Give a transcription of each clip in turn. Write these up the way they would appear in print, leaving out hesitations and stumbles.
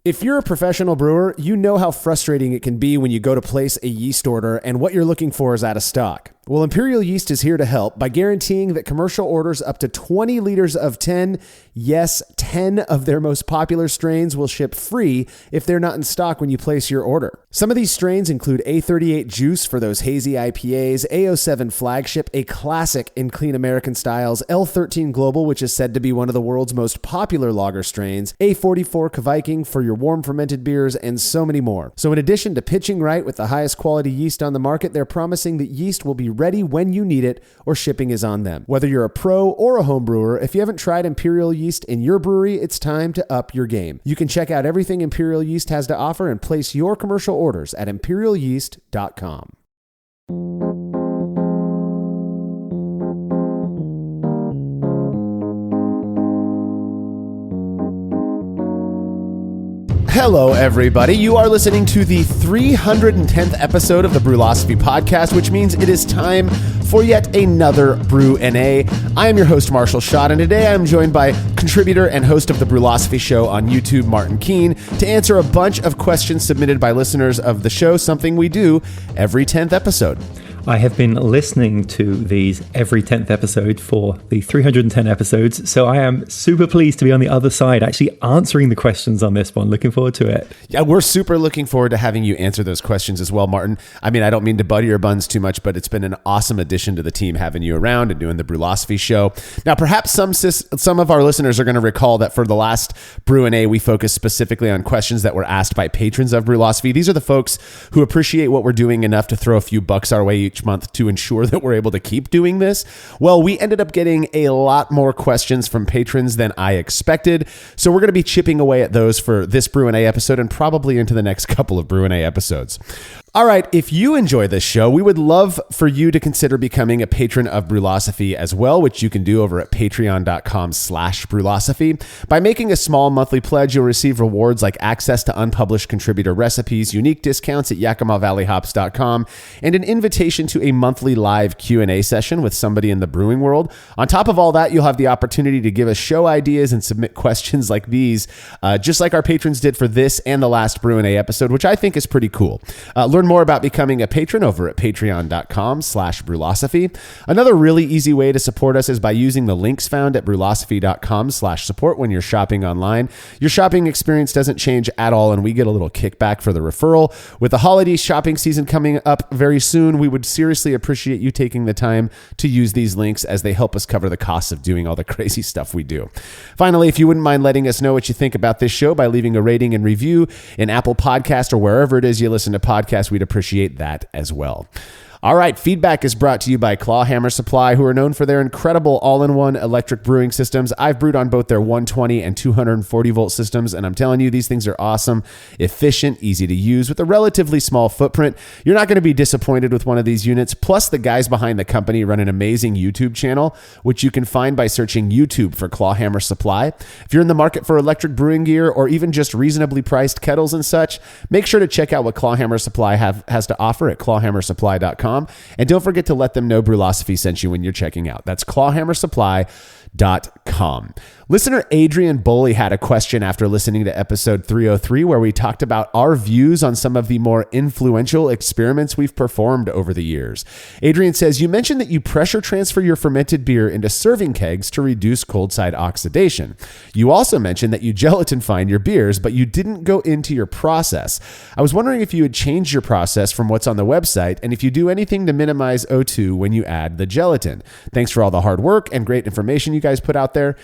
If you're a professional brewer, you know how frustrating it can be when you go to place a yeast order and what you're looking for is out of stock. Well, Imperial Yeast is here to help by guaranteeing that commercial orders up to 20 liters of 10, yes, 10 of their most popular strains will ship free if they're not in stock when you place your order. Some of these strains include A38 Juice for those hazy IPAs, A07 Flagship, a classic in clean American styles, L13 Global, which is said to be one of the world's most popular lager strains, A44 Viking for your warm fermented beers, and so many more. So in addition to pitching right with the highest quality yeast on the market, they're promising that yeast will be ready when you need it or shipping is on them. Whether you're a pro or a home brewer, if you haven't tried Imperial Yeast in your brewery, it's time to up your game. You can check out everything Imperial Yeast has to offer and place your commercial orders at imperialyeast.com. Hello, everybody. You are listening to the 310th episode of the Brülosophy podcast, which means it is time for yet another Brü A. I am your host, Marshall Schott, and today I am joined by contributor and host of the Brülosophy show on YouTube, Martin Keene, to answer a bunch of questions submitted by listeners of the show, something we do every 10th episode. I have been listening to these every 10th episode for the 310 episodes, so I am super pleased to be on the other side, actually answering the questions on this one. Looking forward to it. Yeah, we're super looking forward to having you answer those questions as well, Martin. I mean, I don't mean to butter your buns too much, but it's been an awesome addition to the team having you around and doing the Brülosophy show. Now, perhaps some of our listeners are going to recall that for the last Brü A, we focused specifically on questions that were asked by patrons of Brülosophy. These are the folks who appreciate what we're doing enough to throw a few bucks our way each month to ensure that we're able to keep doing this. Well, we ended up getting a lot more questions from patrons than I expected, so we're going to be chipping away at those for this Brü A episode and probably into the next couple of Brü A episodes. All right, if you enjoy this show, we would love for you to consider becoming a patron of Brülosophy as well, which you can do over at patreon.com/Brülosophy. By making a small monthly pledge, you'll receive rewards like access to unpublished contributor recipes, unique discounts at YakimaValleyHops.com, and an invitation to a monthly live Q&A session with somebody in the brewing world. On top of all that, you'll have the opportunity to give us show ideas and submit questions like these, just like our patrons did for this and the last Brü A episode, which I think is pretty cool. Learn more about becoming a patron over at patreon.com/Brülosophy. Another really easy way to support us is by using the links found at brülosophy.com/support when you're shopping online. Your shopping experience doesn't change at all, and we get a little kickback for the referral. With the holiday shopping season coming up very soon, we would seriously appreciate you taking the time to use these links as they help us cover the costs of doing all the crazy stuff we do. Finally, if you wouldn't mind letting us know what you think about this show by leaving a rating and review in Apple Podcast or wherever it is you listen to podcasts, we'd appreciate that as well. All right, feedback is brought to you by Clawhammer Supply, who are known for their incredible all-in-one electric brewing systems. I've brewed on both their 120 and 240 volt systems, and I'm telling you, these things are awesome, efficient, easy to use, with a relatively small footprint. You're not going to be disappointed with one of these units. Plus, the guys behind the company run an amazing YouTube channel, which you can find by searching YouTube for Clawhammer Supply. If you're in the market for electric brewing gear or even just reasonably priced kettles and such, make sure to check out what Clawhammer Supply has to offer at clawhammersupply.com. And don't forget to let them know Brülosophy sent you when you're checking out. That's clawhammersupply.com. Listener Adrian Boley had a question after listening to episode 303, where we talked about our views on some of the more influential experiments we've performed over the years. Adrian says, you mentioned that you pressure transfer your fermented beer into serving kegs to reduce cold side oxidation. You also mentioned that you gelatin fine your beers, but you didn't go into your process. I was wondering if you had changed your process from what's on the website, and if you do anything to minimize O2 when you add the gelatin. Thanks for all the hard work and great information you guys put out there.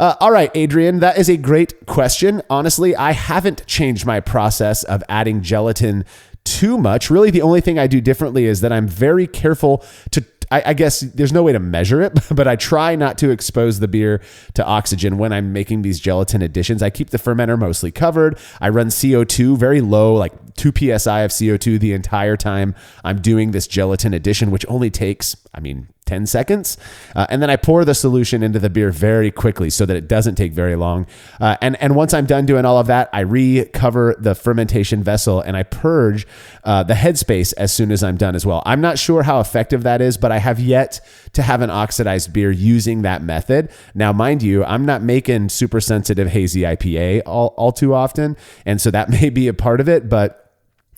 All right, Adrian, that is a great question. Honestly, I haven't changed my process of adding gelatin too much. Really, the only thing I do differently is that I'm very careful to, I guess there's no way to measure it, but I try not to expose the beer to oxygen when I'm making these gelatin additions. I keep the fermenter mostly covered. I run CO2 very low, like 2 psi of CO2 the entire time I'm doing this gelatin addition, which only takes, 10 seconds. And then I pour the solution into the beer very quickly so that it doesn't take very long. And once I'm done doing all of that, I recover the fermentation vessel and I purge the headspace as soon as I'm done as well. I'm not sure how effective that is, but I have yet to have an oxidized beer using that method. Now, mind you, I'm not making super sensitive hazy IPA all too often. And so that may be a part of it, but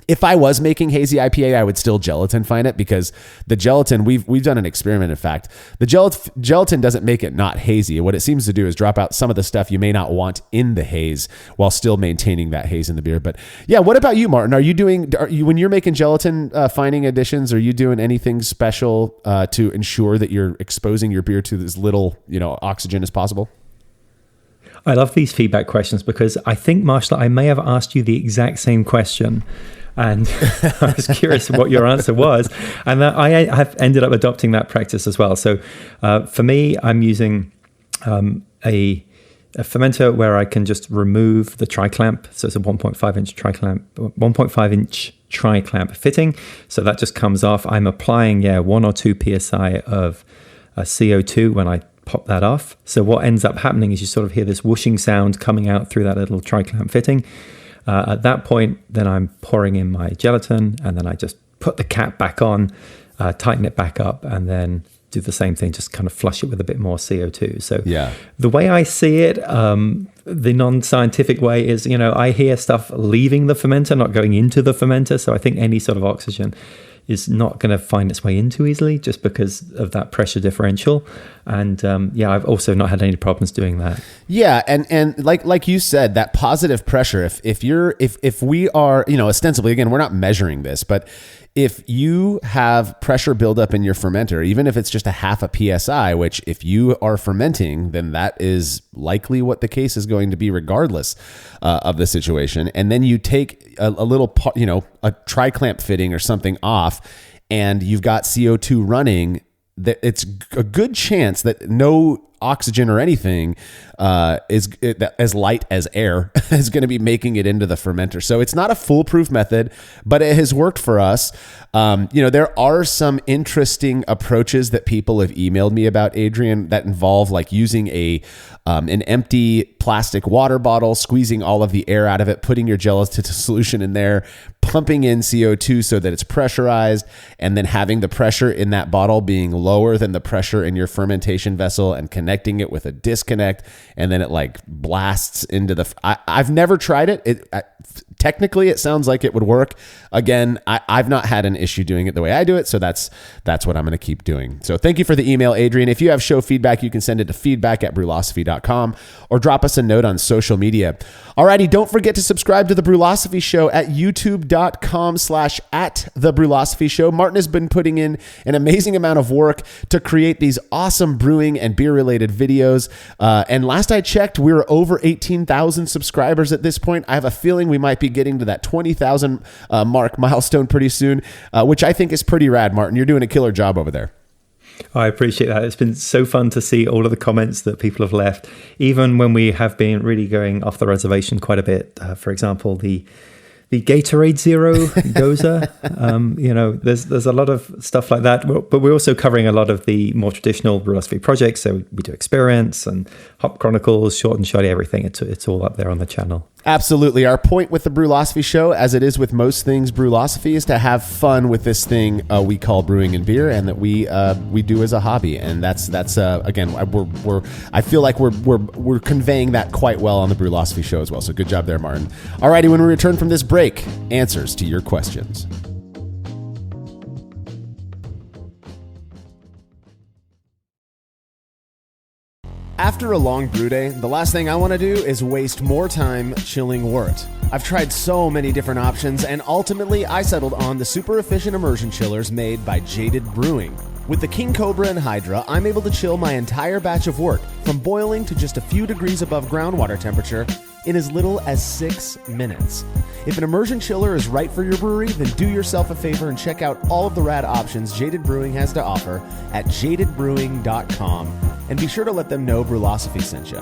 if I was making hazy IPA, I would still gelatin fine it, because the gelatin, we've done an experiment. In fact, the gelatin doesn't make it not hazy. What it seems to do is drop out some of the stuff you may not want in the haze while still maintaining that haze in the beer. But yeah, what about you, Martin? Are you when you're making gelatin fining additions, are you doing anything special to ensure that you're exposing your beer to as little oxygen as possible? I love these feedback questions because I think, Marshall, I may have asked you the exact same question. And I was curious what your answer was. And I have ended up adopting that practice as well. So for me, I'm using a fermenter where I can just remove the tri-clamp. So it's a 1.5-inch tri-clamp fitting. So that just comes off. I'm applying 1 or 2 psi of CO2 when I pop that off. So what ends up happening is you sort of hear this whooshing sound coming out through that little tri-clamp fitting. At that point, then I'm pouring in my gelatin, and then I just put the cap back on, tighten it back up, and then do the same thing, just kind of flush it with a bit more CO2. So the way I see it, the non-scientific way is, I hear stuff leaving the fermenter, not going into the fermenter. So I think any sort of oxygen is not going to find its way in too easily just because of that pressure differential. And I've also not had any problems doing that. Yeah, and like you said, that positive pressure, if we are, ostensibly, again, we're not measuring this, but if you have pressure buildup in your fermenter, even if it's just a half a PSI, which if you are fermenting, then that is likely what the case is going to be regardless of the situation. And then you take a little part, a tri-clamp fitting or something off, and you've got CO2 running, that it's a good chance that no oxygen or anything is as light as air is going to be making it into the fermenter. So it's not a foolproof method, but it has worked for us. There are some interesting approaches that people have emailed me about, Adrian, that involve like using an empty plastic water bottle, squeezing all of the air out of it, putting your gelatin solution in there, pumping in CO2 so that it's pressurized, and then having the pressure in that bottle being lower than the pressure in your fermentation vessel and connecting it with a disconnect. And then it like blasts into the, I've never tried it. Technically it sounds like it would work. Again, I've not had an issue doing it the way I do it. So that's what I'm going to keep doing. So thank you for the email, Adrian. If you have show feedback, you can send it to feedback@brulosophy.com or drop us a note on social media. Alrighty, don't forget to subscribe to The Brulosophy Show at youtube.com/@TheBrulosophy Show. Martin has been putting in an amazing amount of work to create these awesome brewing and beer related videos. And last I checked, we were over 18,000 subscribers at this point. I have a feeling we might be getting to that 20,000 milestone pretty soon, which I think is pretty rad. Martin, you're doing a killer job over there. I appreciate that. It's been so fun to see all of the comments that people have left, even when we have been really going off the reservation quite a bit. For example, the Gatorade Zero Goza, there's a lot of stuff like that, but we're also covering a lot of the more traditional Brulosophy projects. So we do Experience and Hop Chronicles, Short and Shoddy, everything. It's all up there on the channel. Absolutely. Our point with the Brulosophy Show, as it is with most things Brulosophy, is to have fun with this thing we call brewing and beer, and that we do as a hobby. And that's again, I feel like we're conveying that quite well on the Brulosophy Show as well. So good job there, Martin. Alrighty, when we return from this break, answers to your questions. After a long brew day, the last thing I want to do is waste more time chilling wort. I've tried so many different options, and ultimately I settled on the super efficient immersion chillers made by Jaded Brewing. With the King Cobra and Hydra, I'm able to chill my entire batch of wort from boiling to just a few degrees above groundwater temperature in as little as 6 minutes. If an immersion chiller is right for your brewery, then do yourself a favor and check out all of the rad options Jaded Brewing has to offer at jadedbrewing.com, and be sure to let them know Brulosophy sent you.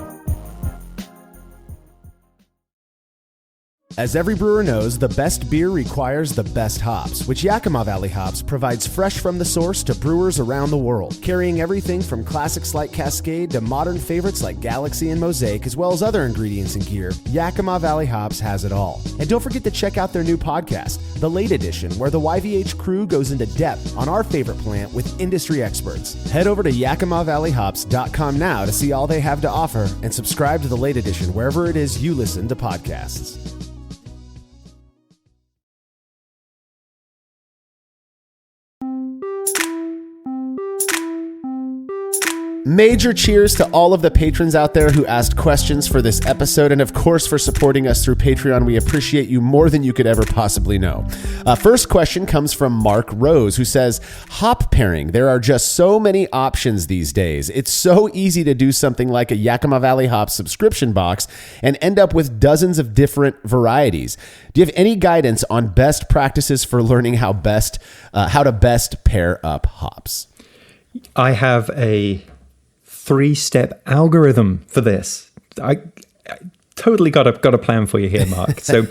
As every brewer knows, the best beer requires the best hops, which Yakima Valley Hops provides fresh from the source to brewers around the world, carrying everything from classics like Cascade to modern favorites like Galaxy and Mosaic, as well as other ingredients and gear. Yakima Valley Hops has it all. And don't forget to check out their new podcast, The Late Edition, where the YVH crew goes into depth on our favorite plant with industry experts. Head over to YakimaValleyHops.com now to see all they have to offer and subscribe to The Late Edition wherever it is you listen to podcasts. Major cheers to all of the patrons out there who asked questions for this episode, and of course for supporting us through Patreon. We appreciate you more than you could ever possibly know. First question comes from Mark Rose, who says, hop pairing. There are just so many options these days. It's so easy to do something like a Yakima Valley Hops subscription box and end up with dozens of different varieties. Do you have any guidance on best practices for learning how to best pair up hops? I have a 3-step algorithm for this. I totally got a plan for you here, Mark. So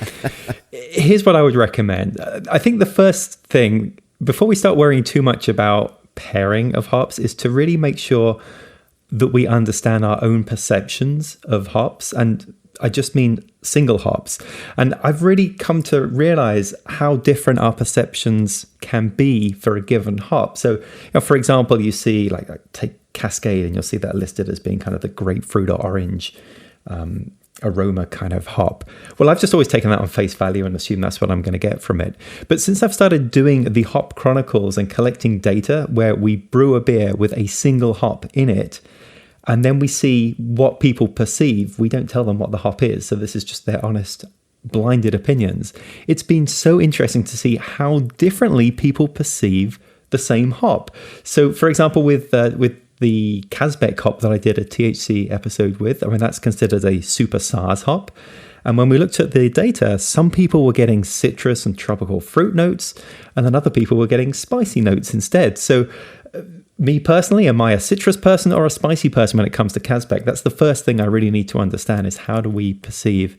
here's what I would recommend. I think the first thing, before we start worrying too much about pairing of hops, is to really make sure that we understand our own perceptions of hops. And I just mean single hops. And I've really come to realize how different our perceptions can be for a given hop. So, for example, you see, like, take Cascade, and you'll see that listed as being kind of the grapefruit or orange aroma kind of hop. Well, I've just always taken that on face value and assumed that's what I'm going to get from it. But since I've started doing the Hop Chronicles and collecting data where we brew a beer with a single hop in it, and then we see what people perceive, we don't tell them what the hop is. So this is just their honest, blinded opinions. It's been so interesting to see how differently people perceive the same hop. So, for example, with the Kazbek hop that I did a THC episode with, I mean, that's considered a super SARS hop. And when we looked at the data, some people were getting citrus and tropical fruit notes, and then other people were getting spicy notes instead. So me personally, am I a citrus person or a spicy person when it comes to Kazbek? That's the first thing I really need to understand, is how do we perceive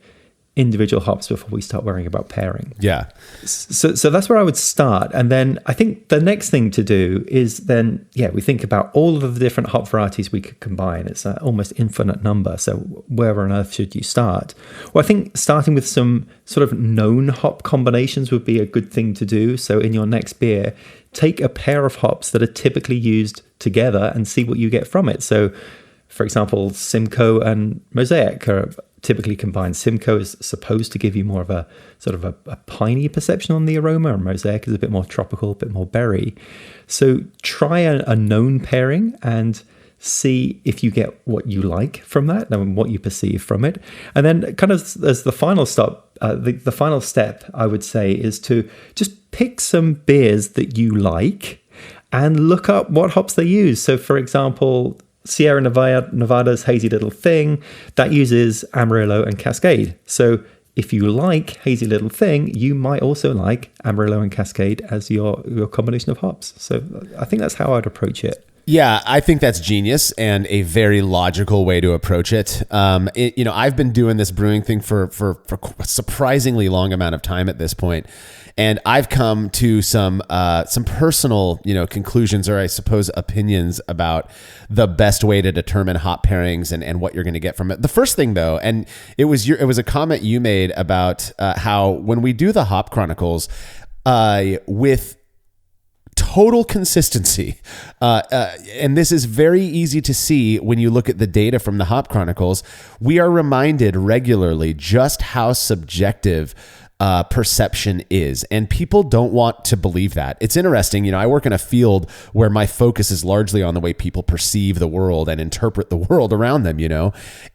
individual hops before we start worrying about pairing. Yeah. So that's where I would start. And then I think the next thing to do is then, we think about all of the different hop varieties we could combine. It's an almost infinite number. So where on earth should you start? Well, I think starting with some sort of known hop combinations would be a good thing to do. So in your next beer, take a pair of hops that are typically used together and see what you get from it. So, for example, Simcoe and Mosaic are typically combined. Simcoe is supposed to give you more of a sort of a piney perception on the aroma, and Mosaic is a bit more tropical, a bit more berry. So try a known pairing and see if you get what you like from that and what you perceive from it. And then kind of as the final stop, the final step, I would say, is to just pick some beers that you like and look up what hops they use. So, for example, Sierra Nevada's Hazy Little Thing, that uses Amarillo and Cascade. So if you like Hazy Little Thing, you might also like Amarillo and Cascade as your combination of hops. So I think that's how I'd approach it. Yeah, I think that's genius and a very logical way to approach it. I've been doing this brewing thing for a surprisingly long amount of time at this point. And I've come to some personal, conclusions, or I suppose opinions about the best way to determine hop pairings and what you're going to get from it. The first thing, though, and it was a comment you made about how when we do the Hop Chronicles with total consistency, and this is very easy to see when you look at the data from the Hop Chronicles, we are reminded regularly just how subjective perception is, and people don't want to believe that. It's interesting, I work in a field where my focus is largely on the way people perceive the world and interpret the world around them,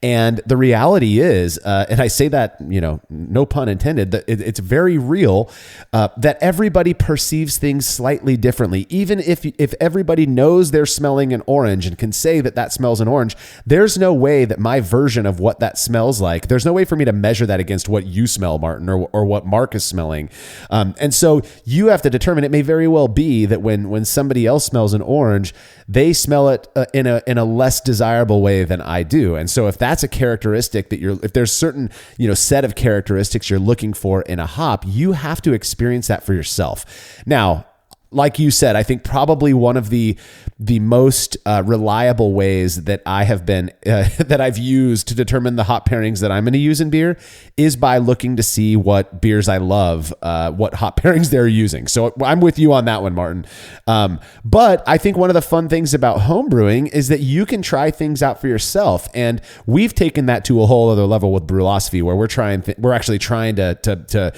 and the reality is, and I say that, no pun intended, that it's very real, that everybody perceives things slightly differently. Even if everybody knows they're smelling an orange and can say that smells an orange, there's no way that my version of what that smells like, there's no way for me to measure that against what you smell, Martin, or what Mark is smelling. And so you have to determine, it may very well be that when somebody else smells an orange, they smell it in a less desirable way than I do. And so if that's a characteristic that if there's certain, set of characteristics you're looking for in a hop, you have to experience that for yourself. Now, like you said, I think probably one of the most reliable ways that I have been that I've used to determine the hop pairings that I'm going to use in beer is by looking to see what beers I love, what hop pairings they're using. So I'm with you on that one, Martin. But I think one of the fun things about homebrewing is that you can try things out for yourself, and we've taken that to a whole other level with Brewlosophy, where we're actually trying to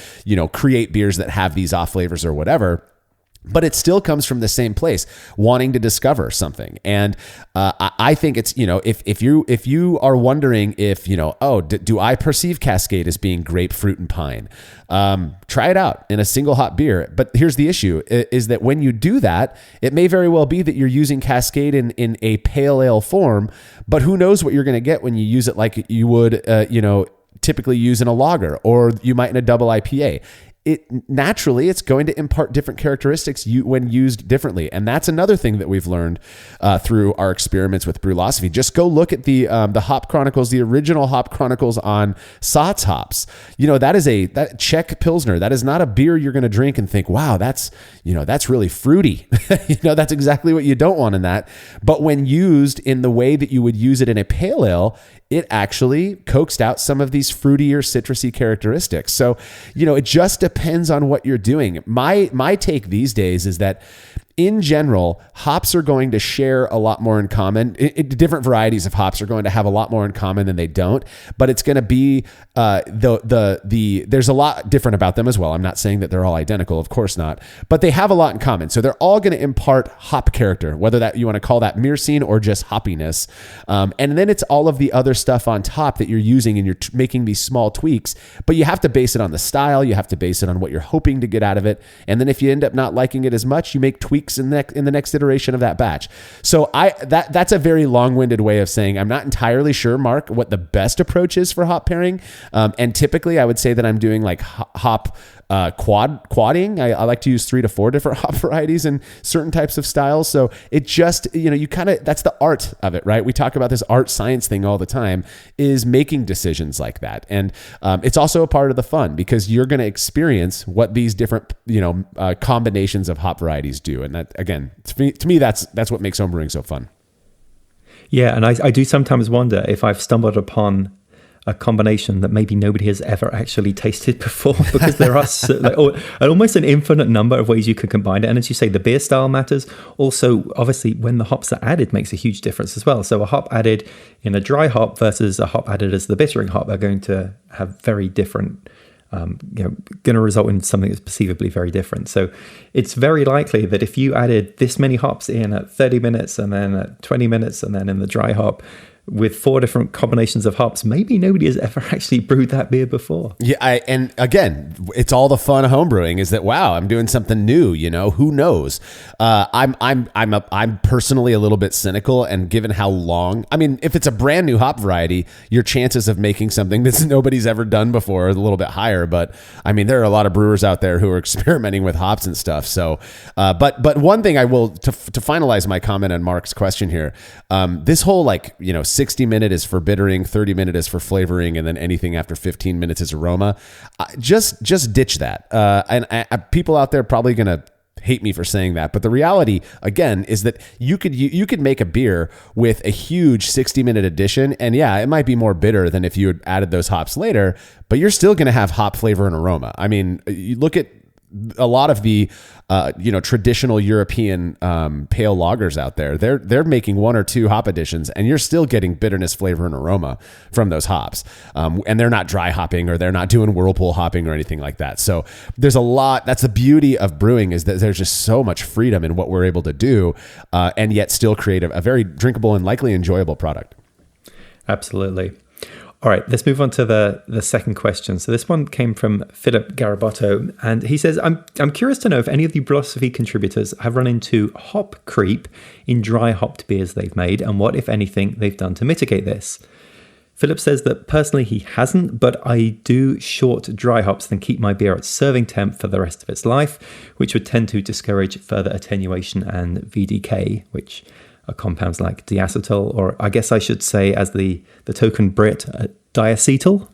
create beers that have these off flavors or whatever. But it still comes from the same place, wanting to discover something. And I think it's, if you are wondering if, do I perceive Cascade as being grapefruit and pine? Try it out in a single hop beer. But here's the issue is that when you do that, it may very well be that you're using Cascade in a pale ale form, but who knows what you're going to get when you use it like you would, typically use in a lager, or you might in a double IPA. It's going to impart different characteristics when used differently. And that's another thing that we've learned through our experiments with Brewlosophy. Just go look at the Hop Chronicles, the original Hop Chronicles on Satz hops. That Czech Pilsner. That is not a beer you're going to drink and think, wow, that's really fruity. That's exactly what you don't want in that. But when used in the way that you would use it in a pale ale, it actually coaxed out some of these fruitier, citrusy characteristics. So, it just depends on what you're doing. My take these days is that in general, hops are going to share a lot more in common. Different varieties of hops are going to have a lot more in common than they don't, but it's going to be there's a lot different about them as well. I'm not saying that they're all identical, of course not, but they have a lot in common. So they're all going to impart hop character, whether that you want to call that myrcene or just hoppiness. And then it's all of the other stuff on top that you're using, and you're making these small tweaks, but you have to base it on the style. You have to base it on what you're hoping to get out of it. And then if you end up not liking it as much, you make tweaks in the next iteration of that batch. So that's a very long-winded way of saying I'm not entirely sure, Mark, what the best approach is for hop pairing. And typically I would say that I'm doing like hop quadding. I like to use 3 to 4 different hop varieties in certain types of styles. So it just, that's the art of it, right? We talk about this art science thing all the time, is making decisions like that. And it's also a part of the fun, because you're going to experience what these different, combinations of hop varieties do. And that, again, to me, that's what makes homebrewing so fun. Yeah. And I do sometimes wonder if I've stumbled upon a combination that maybe nobody has ever actually tasted before, because there are almost an infinite number of ways you can combine it. And as you say, the beer style matters. Also, obviously, when the hops are added makes a huge difference as well. So a hop added in a dry hop versus a hop added as the bittering hop are going to have very different, going to result in something that's perceivably very different. So it's very likely that if you added this many hops in at 30 minutes and then at 20 minutes and then in the dry hop, with 4 different combinations of hops, maybe nobody has ever actually brewed that beer before. Yeah, and again, it's all the fun of homebrewing is that, wow, I'm doing something new. Who knows? I'm personally a little bit cynical, and given how long, if it's a brand new hop variety, your chances of making something that nobody's ever done before are a little bit higher. But there are a lot of brewers out there who are experimenting with hops and stuff. So, but one thing I will to finalize my comment on Mark's question here, this whole 60-minute is for bittering, 30-minute is for flavoring, and then anything after 15 minutes is aroma. Just ditch that. And people out there are probably going to hate me for saying that, but the reality, again, is that you could make a beer with a huge 60-minute addition, and yeah, it might be more bitter than if you had added those hops later, but you're still going to have hop flavor and aroma. You look at a lot of the traditional European pale lagers out there. They're making 1 or 2 hop additions, and you're still getting bitterness, flavor, and aroma from those hops. And they're not dry hopping, or they're not doing whirlpool hopping or anything like that. So there's a lot. That's the beauty of brewing, is that there's just so much freedom in what we're able to do, and yet still create a very drinkable and likely enjoyable product. Absolutely. All right, let's move on to the second question. So this one came from Philip Garabotto, and he says, I'm curious to know if any of the Brewlosophy contributors have run into hop creep in dry hopped beers they've made, and what, if anything, they've done to mitigate this. Philip says that personally he hasn't, but I do short dry hops and keep my beer at serving temp for the rest of its life, which would tend to discourage further attenuation and VDK, which are compounds like diacetyl, or I guess I should say, as the token Brit, diacetyl.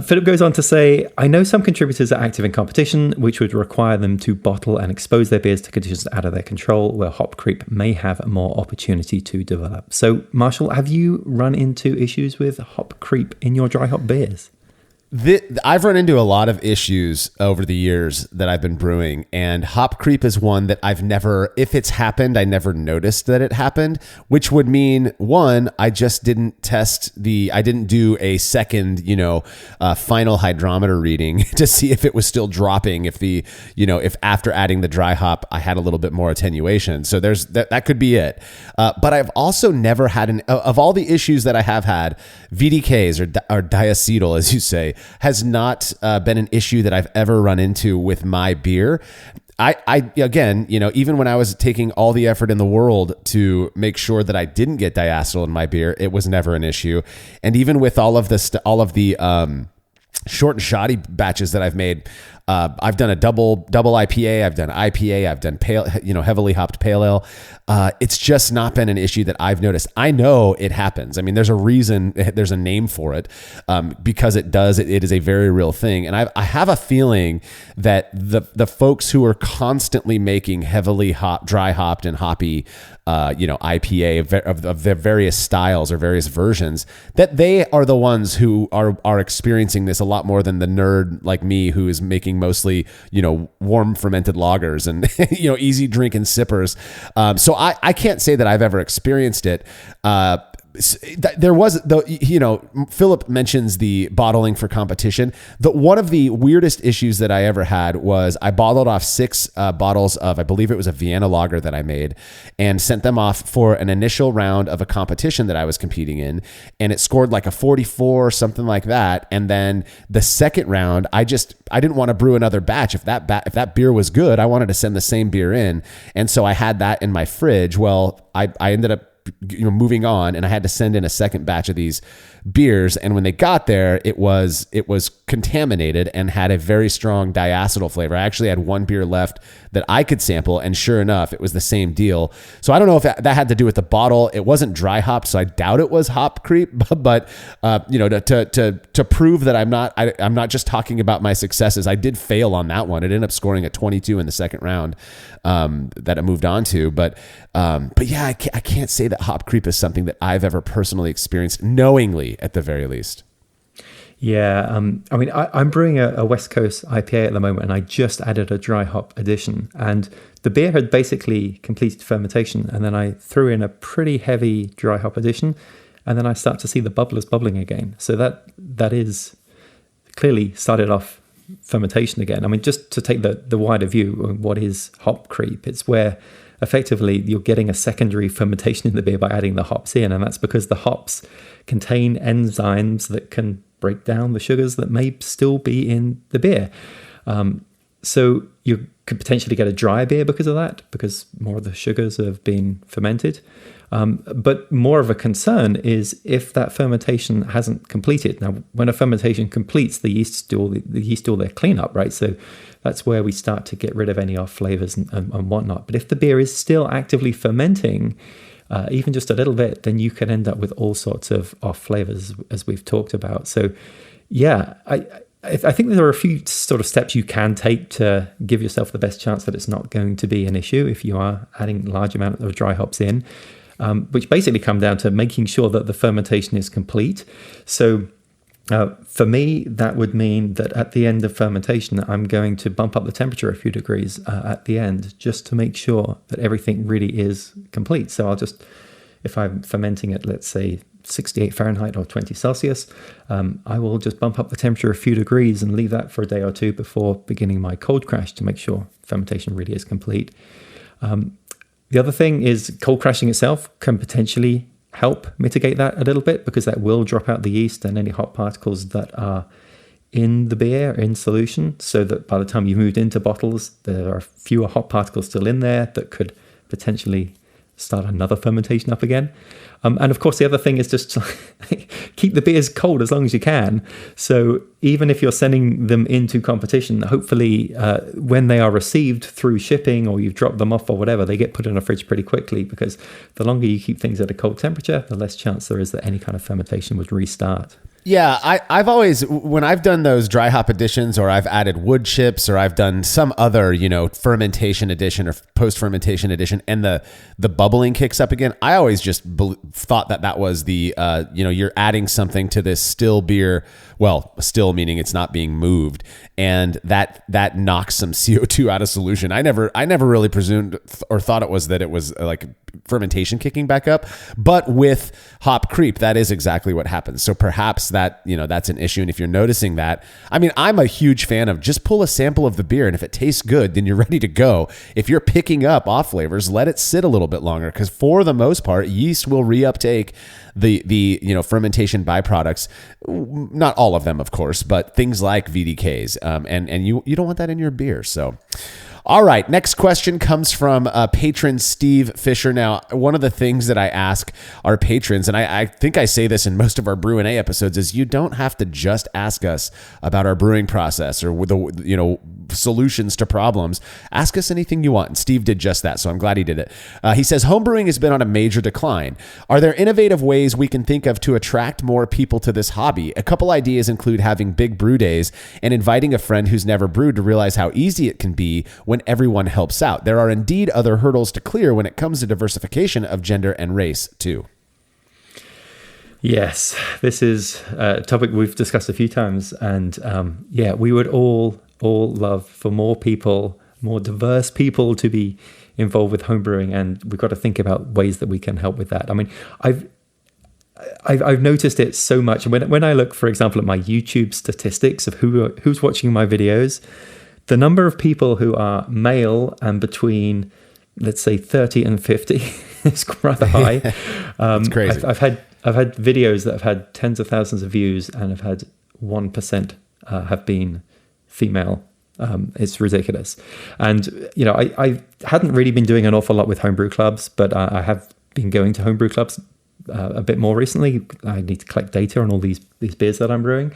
Philip goes on to say, I know some contributors are active in competition, which would require them to bottle and expose their beers to conditions out of their control, where hop creep may have more opportunity to develop. So, Marshall, have you run into issues with hop creep in your dry hop beers? I've run into a lot of issues over the years that I've been brewing, and hop creep is one that I've never, if it's happened, I never noticed that it happened, which would mean, one, I just didn't I didn't do a second, final hydrometer reading to see if it was still dropping, if after adding the dry hop, I had a little bit more attenuation. So that could be it. But I've also never had of all the issues that I have had, VDKs or diacetyl, as you say, has not been an issue that I've ever run into with my beer. I again, even when I was taking all the effort in the world to make sure that I didn't get diacetyl in my beer, it was never an issue. And even with all of the short and shoddy batches that I've made, I've done a double IPA, I've done IPA, I've done pale, heavily hopped pale ale. It's just not been an issue that I've noticed. I know it happens. I mean, there's a reason, there's a name for it, because it is a very real thing. And I have a feeling that the folks who are constantly making heavily dry hopped and hoppy, IPA of their various styles or various versions, that they are the ones who are experiencing this a lot more than the nerd like me who is making mostly, warm fermented lagers and, easy drinking sippers. So I can't say that I've ever experienced it. There was, Philip mentions the bottling for competition. One of the weirdest issues that I ever had was I bottled off 6 bottles of, I believe it was a Vienna lager that I made, and sent them off for an initial round of a competition that I was competing in. And it scored like a 44 or something like that. And then the second round, I didn't want to brew another batch. If that beer was good, I wanted to send the same beer in. And so I had that in my fridge. Well, I ended up moving on, and I had to send in a second batch of these beers. And when they got there, it was contaminated and had a very strong diacetyl flavor. I actually had one beer left that I could sample, and sure enough, it was the same deal. So I don't know if that had to do with the bottle. It wasn't dry hopped, so I doubt it was hop creep. But to prove that I'm not just talking about my successes, I did fail on that one. It ended up scoring a 22 in the second round that I moved on to. But yeah, I can't say that hop creep is something that I've ever personally experienced knowingly, at the very least. Yeah, I'm brewing a West Coast IPA at the moment, and I just added a dry hop addition, and the beer had basically completed fermentation, and then I threw in a pretty heavy dry hop addition, and then I start to see the bubblers bubbling again. So that is clearly started off fermentation again. I mean, just to take the wider view, what is hop creep? It's where effectively you're getting a secondary fermentation in the beer by adding the hops in, and that's because the hops contain enzymes that can break down the sugars that may still be in the beer. So you could potentially get a dry beer because of that, because more of the sugars have been fermented. But more of a concern is if that fermentation hasn't completed. Now, when a fermentation completes, the yeast do all their cleanup, right? So that's where we start to get rid of any off flavors and whatnot. But if the beer is still actively fermenting, even just a little bit, then you can end up with all sorts of off flavors, as we've talked about. So yeah, I think there are a few sort of steps you can take to give yourself the best chance that it's not going to be an issue if you are adding large amount of dry hops in, which basically come down to making sure that the fermentation is complete. So for me, that would mean that at the end of fermentation, I'm going to bump up the temperature a few degrees at the end, just to make sure that everything really is complete. So I'll just, if I'm fermenting at, let's say, 68 Fahrenheit or 20 Celsius, I will just bump up the temperature a few degrees and leave that for a day or two before beginning my cold crash to make sure fermentation really is complete. The other thing is cold crashing itself can potentially help mitigate that a little bit, because that will drop out the yeast and any hop particles that are in the beer in solution, so that by the time you moved into bottles, there are fewer hop particles still in there that could potentially start another fermentation up again. And of course, the other thing is just to keep the beers cold as long as you can. So even if you're sending them into competition, hopefully when they are received through shipping or you've dropped them off or whatever, they get put in a fridge pretty quickly, because the longer you keep things at a cold temperature, the less chance there is that any kind of fermentation would restart. Yeah, I've always, when I've done those dry hop additions, or I've added wood chips, or I've done some other, fermentation addition or post-fermentation addition, and the bubbling kicks up again, I always just thought that was the, you're adding something to this still beer, well, still meaning it's not being moved, and that knocks some CO2 out of solution. I never really presumed or thought it was like fermentation kicking back up, but with hop creep, that is exactly what happens. So perhaps that's an issue. And if you're noticing that, I mean, I'm a huge fan of just pull a sample of the beer, and if it tastes good, then you're ready to go. If you're picking up off flavors, let it sit a little bit longer, because for the most part, yeast will reuptake the fermentation byproducts. Not all of them, of course, but things like VDKs, and you don't want that in your beer. So all right, next question comes from patron Steve Fisher. Now, one of the things that I ask our patrons, and I think I say this in most of our Brü A episodes, is you don't have to just ask us about our brewing process or the solutions to problems. Ask us anything you want, and Steve did just that, so I'm glad he did it. He says, homebrewing has been on a major decline. Are there innovative ways we can think of to attract more people to this hobby? A couple ideas include having big brew days and inviting a friend who's never brewed to realize how easy it can be when everyone helps out. There are indeed other hurdles to clear when it comes to diversification of gender and race, too. Yes, this is a topic we've discussed a few times. And we would all love for more people, more diverse people to be involved with homebrewing. And we've got to think about ways that we can help with that. I mean, I've noticed it so much. When I look, for example, at my YouTube statistics of who's watching my videos, the number of people who are male and between, let's say, 30 and 50 is rather high. It's crazy. I've had videos that have had tens of thousands of views and have had 1% have been female. It's ridiculous. And, I hadn't really been doing an awful lot with homebrew clubs, but I have been going to homebrew clubs a bit more recently. I need to collect data on all these beers that I'm brewing.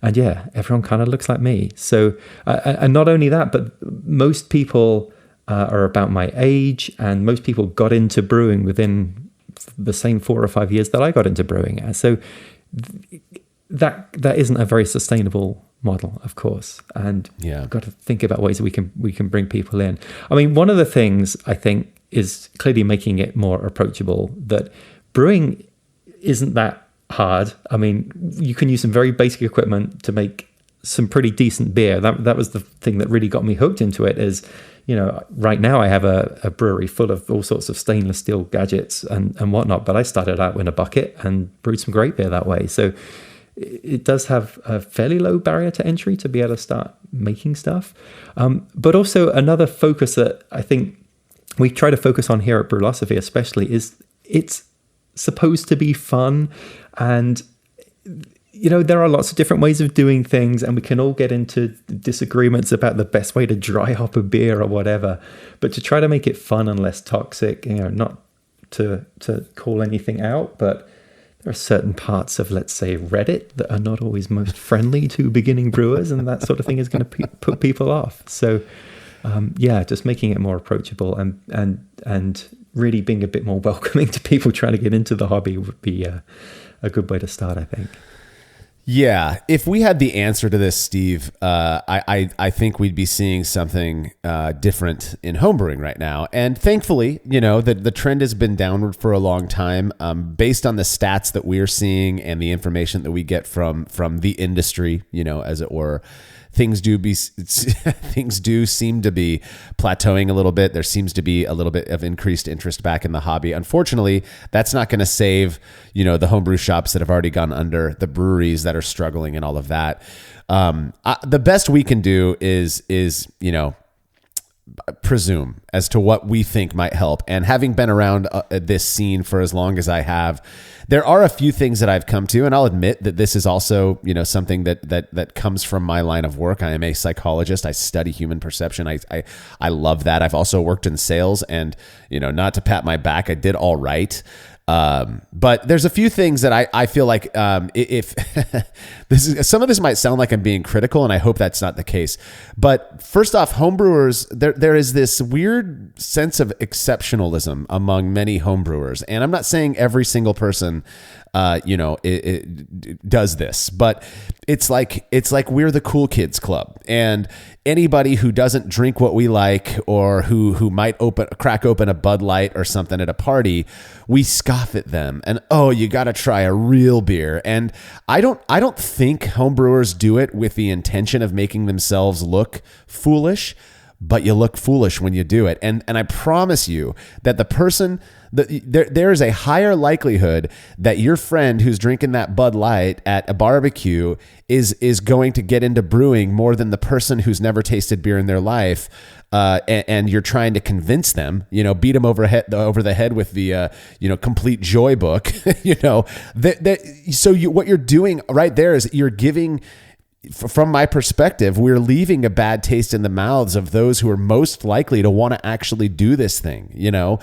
And yeah, everyone kind of looks like me. So, and not only that, but most people are about my age, and most people got into brewing within the same 4 or 5 years that I got into brewing. And so that isn't a very sustainable model, of course. And we've got to think about ways that we can bring people in. I mean, one of the things I think is clearly making it more approachable, that brewing isn't that hard. I mean, you can use some very basic equipment to make some pretty decent beer. That was the thing that really got me hooked into it. Is, right now I have a brewery full of all sorts of stainless steel gadgets and whatnot, but I started out in a bucket and brewed some great beer that way. So it does have a fairly low barrier to entry to be able to start making stuff. But also another focus that I think we try to focus on here at Brülosophy especially is it's supposed to be fun. And, there are lots of different ways of doing things, and we can all get into disagreements about the best way to dry hop a beer or whatever. But to try to make it fun and less toxic, not to call anything out, but there are certain parts of, let's say, Reddit that are not always most friendly to beginning brewers, and that sort of thing is going to put people off. So, just making it more approachable and really being a bit more welcoming to people trying to get into the hobby would be a good way to start, I think. Yeah, if we had the answer to this, Steve, I think we'd be seeing something different in homebrewing right now. And thankfully, the trend has been downward for a long time. Based on the stats that we're seeing and the information that we get from the industry, as it were, things do seem to be plateauing a little bit. There seems to be a little bit of increased interest back in the hobby. Unfortunately, that's not going to save, the homebrew shops that have already gone under, the breweries that are struggling and all of that. The best we can do is presume as to what we think might help. And having been around this scene for as long as I have, there are a few things that I've come to, and I'll admit that this is also, something that comes from my line of work. I am a psychologist. I study human perception. I love that. I've also worked in sales, and, not to pat my back, I did all right. But there's a few things that I feel like, if some of this might sound like I'm being critical, and I hope that's not the case. But first off, homebrewers, there is this weird sense of exceptionalism among many homebrewers. And I'm not saying every single person, it does this, but it's like we're the cool kids club, and anybody who doesn't drink what we like, or who might crack open a Bud Light or something at a party, we scoff at them and, oh, you got to try a real beer. And I don't think homebrewers do it with the intention of making themselves look foolish, but you look foolish when you do it. And I promise you that there is a higher likelihood that your friend who's drinking that Bud Light at a barbecue is going to get into brewing more than the person who's never tasted beer in their life. And you're trying to convince them, beat them over the head with the, complete joy book, so what you're doing right there is you're giving, from my perspective, we're leaving a bad taste in the mouths of those who are most likely to want to actually do this thing. One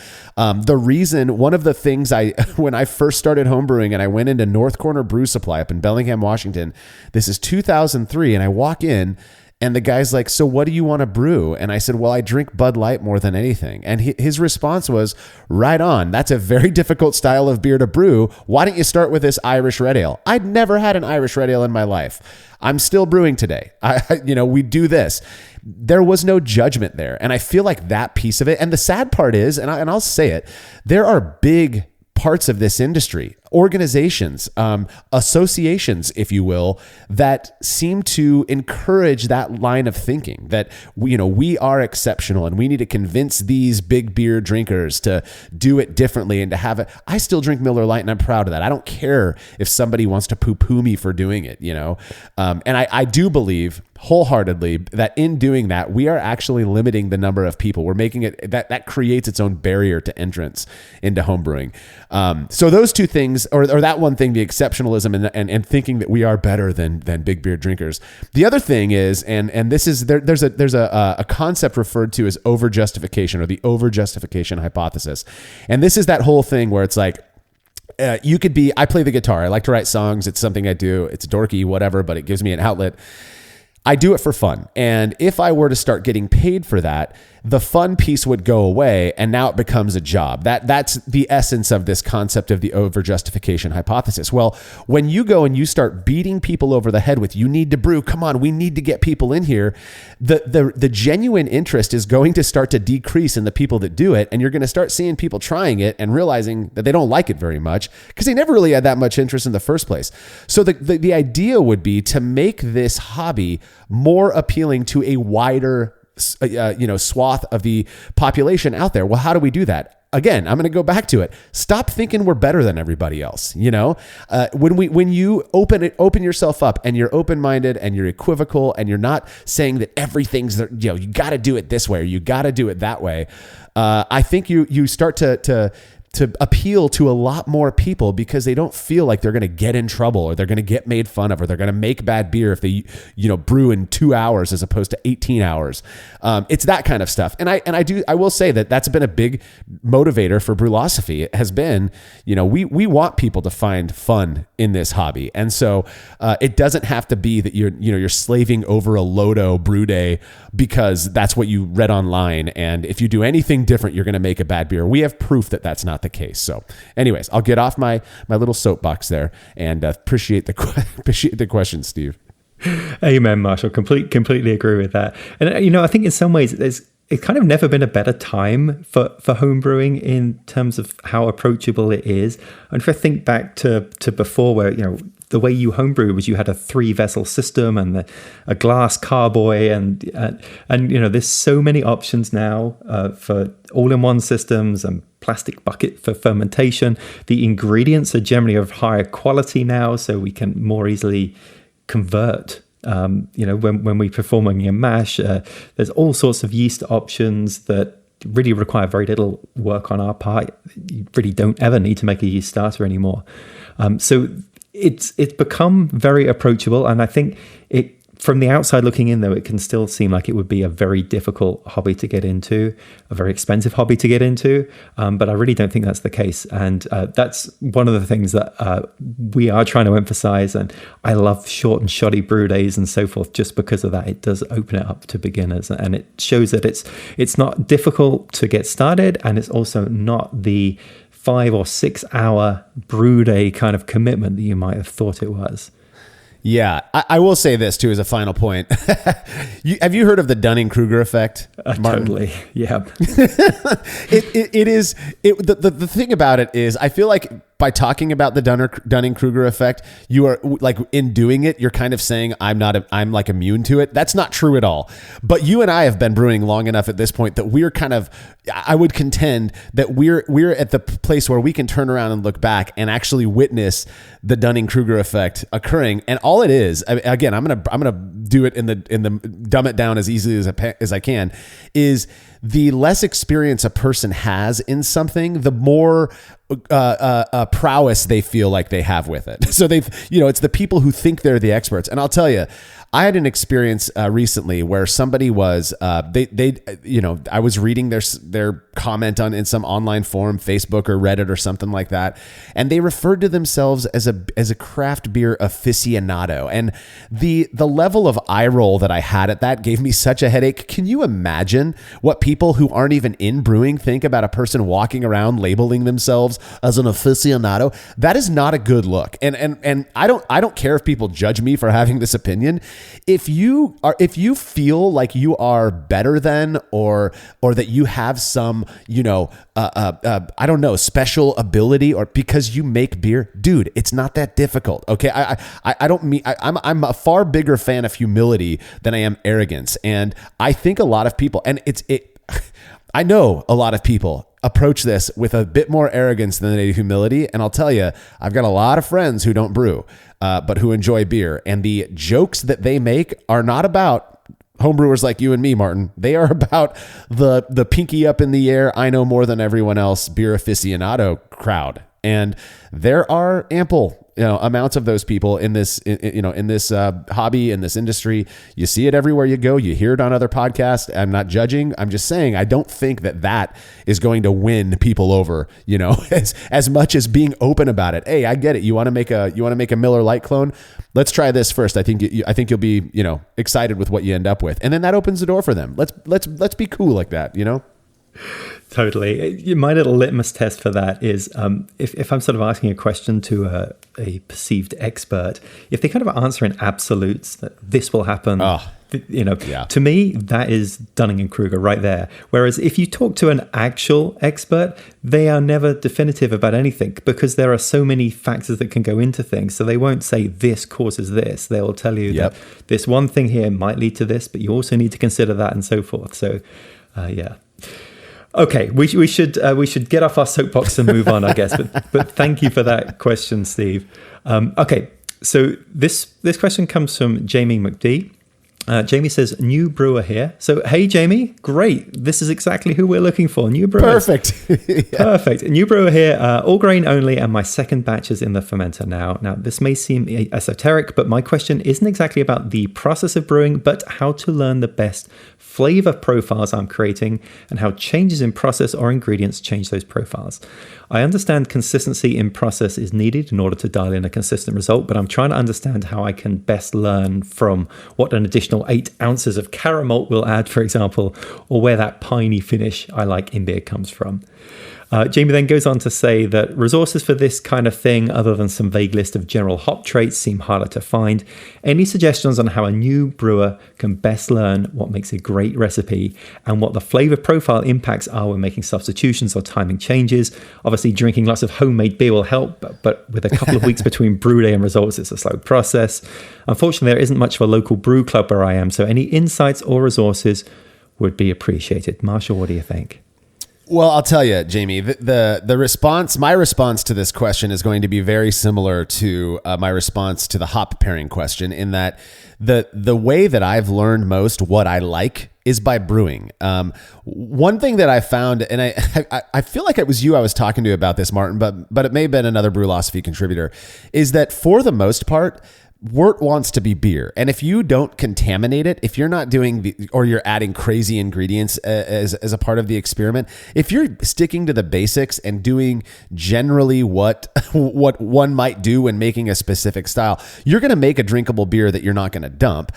of the things when I first started homebrewing and I went into North Corner Brew Supply up in Bellingham, Washington, this is 2003. And I walk in and the guy's like, so what do you want to brew? And I said, well, I drink Bud Light more than anything. And his response was, right on. That's a very difficult style of beer to brew. Why don't you start with this Irish Red Ale? I'd never had an Irish Red Ale in my life. I'm still brewing today. We do this. There was no judgment there. And I feel like that piece of it. And the sad part is, and I'll say it, there are big parts of this industry, organizations, associations, if you will, that seem to encourage that line of thinking that we are exceptional and we need to convince these big beer drinkers to do it differently and to have it. I still drink Miller Lite and I'm proud of that. I don't care if somebody wants to poo-poo me for doing it, and I do believe wholeheartedly that in doing that, we are actually limiting the number of people. We're making it that creates its own barrier to entrance into homebrewing. So those two things, or that one thing, the exceptionalism and thinking that we are better than big beer drinkers. The other thing is, and this is there's a concept referred to as overjustification, or the overjustification hypothesis. And this is that whole thing where it's like, I play the guitar. I like to write songs. It's something I do. It's dorky, whatever, but it gives me an outlet. I do it for fun. And if I were to start getting paid for that, the fun piece would go away and now it becomes a job. That's the essence of this concept of the overjustification hypothesis. Well, when you go and you start beating people over the head with, you need to brew, come on, we need to get people in here, the genuine interest is going to start to decrease in the people that do it. And you're going to start seeing people trying it and realizing that they don't like it very much because they never really had that much interest in the first place. So the idea would be to make this hobby more appealing to a wider swath of the population out there. Well, how do we do that? Again, I'm going to go back to it. Stop thinking we're better than everybody else. When you open yourself up and you're open-minded and you're equivocal and you're not saying that everything's you got to do it this way or you got to do it that way. I think you start to appeal to a lot more people because they don't feel like they're going to get in trouble or they're going to get made fun of or they're going to make bad beer if they, brew in 2 hours as opposed to 18 hours. It's that kind of stuff. And I will say that that's been a big motivator for Brülosophy. It has been, we want people to find fun in this hobby. And so it doesn't have to be that you're slaving over a Lodo brew day because that's what you read online. And if you do anything different, you're going to make a bad beer. We have proof that that's not the case. So anyways, I'll get off my little soapbox there and appreciate the question, Steve. Amen, Marshall. Completely agree with that. And I think in some ways it's kind of never been a better time for home brewing in terms of how approachable it is. And if I think back to before where, the way you homebrew was you had a 3-vessel system and a glass carboy and there's so many options now for all-in-one systems and plastic bucket for fermentation. The ingredients are generally of higher quality now, so we can more easily convert When we're performing a mash, there's all sorts of yeast options that really require very little work on our part. You really don't ever need to make a yeast starter anymore. So it's become very approachable, and I think from the outside looking in, though, it can still seem like it would be a very difficult hobby to get into, a very expensive hobby to get into. But I really don't think that's the case. And that's one of the things that we are trying to emphasize. And I love short and shoddy brew days and so forth, just because of that. It does open it up to beginners, and it shows that it's not difficult to get started, and it's also not the 5 or 6 hour brew day kind of commitment that you might have thought it was. Yeah, I will say this too as a final point. Have you heard of the Dunning-Kruger effect, Martin? Totally, yeah. The thing about it is, I feel like by talking about the Dunning-Kruger effect, you are like, in doing it, you're kind of saying I'm like immune to it. That's not true at all. But you and I have been brewing long enough at this point that we're kind of, I would contend that we're at the place where we can turn around and look back and actually witness the Dunning-Kruger effect occurring. And all it is, again, I'm gonna do it in the dumb it down as easily as I can, is the less experience a person has in something, the more prowess they feel like they have with it. So it's the people who think they're the experts. And I'll tell you, I had an experience recently where somebody was I was reading their comment in some online forum, Facebook or Reddit or something like that, and they referred to themselves as a craft beer aficionado. And the level of eye roll that I had at that gave me such a headache. Can you imagine what people who aren't even in brewing think about a person walking around labeling themselves as an aficionado? That is not a good look. And I don't care if people judge me for having this opinion. If you feel like you are better than, or that you have some, I don't know, special ability, or because you make beer, dude, it's not that difficult. Okay. I don't mean, I'm a far bigger fan of humility than I am arrogance. And I think a lot of people, I know a lot of people approach this with a bit more arrogance than they do humility. And I'll tell you, I've got a lot of friends who don't brew, but who enjoy beer. And the jokes that they make are not about homebrewers like you and me, Martin. They are about the pinky up in the air, I know more than everyone else, beer aficionado crowd. And there are ample amounts of those people in this hobby, in this industry. You see it everywhere you go. You hear it on other podcasts. I'm not judging. I'm just saying, I don't think that is going to win people over, as much as being open about it. Hey, I get it. You want to make a Miller Lite clone? Let's try this first. I think you'll be, excited with what you end up with. And then that opens the door for them. Let's be cool like that, Totally. My little litmus test for that is if I'm sort of asking a question to a perceived expert, if they kind of answer in absolutes that this will happen, to me, that is Dunning-Kruger right there. Whereas if you talk to an actual expert, they are never definitive about anything because there are so many factors that can go into things. So they won't say this causes this. They will tell you that this one thing here might lead to this, but you also need to consider that and so forth. So, yeah. Okay, we should get off our soapbox and move on, I guess. But thank you for that question, Steve. Okay, so this question comes from Jamie McD. Jamie says, new brewer here. So, hey, Jamie, great. This is exactly who we're looking for. New brewer. Perfect. Perfect. New brewer here, all grain only, and my second batch is in the fermenter now. Now, this may seem esoteric, but my question isn't exactly about the process of brewing, but how to learn the best flavor profiles I'm creating and how changes in process or ingredients change those profiles. I understand consistency in process is needed in order to dial in a consistent result, but I'm trying to understand how I can best learn from what an additional 8 ounces of caramel will add, for example, or where that piney finish I like in beer comes from. Jamie then goes on to say that resources for this kind of thing, other than some vague list of general hop traits, seem harder to find. Any suggestions on how a new brewer can best learn what makes a great recipe and what the flavor profile impacts are when making substitutions or timing changes? Obviously, drinking lots of homemade beer will help, but with a couple of weeks between brew day and results, it's a slow process. Unfortunately, there isn't much of a local brew club where I am, so any insights or resources would be appreciated. Marshall, what do you think? Well, I'll tell you, Jamie, my response to this question is going to be very similar to my response to the hop pairing question, in that the way that I've learned most what I like is by brewing. One thing that I found, and I feel like it was you I was talking to about this, Martin, but it may have been another Brewlosophy contributor, is that for the most part, wort wants to be beer. And if you don't contaminate it, if you're not doing or you're adding crazy ingredients as a part of the experiment, if you're sticking to the basics and doing generally what one might do when making a specific style, you're going to make a drinkable beer that you're not going to dump.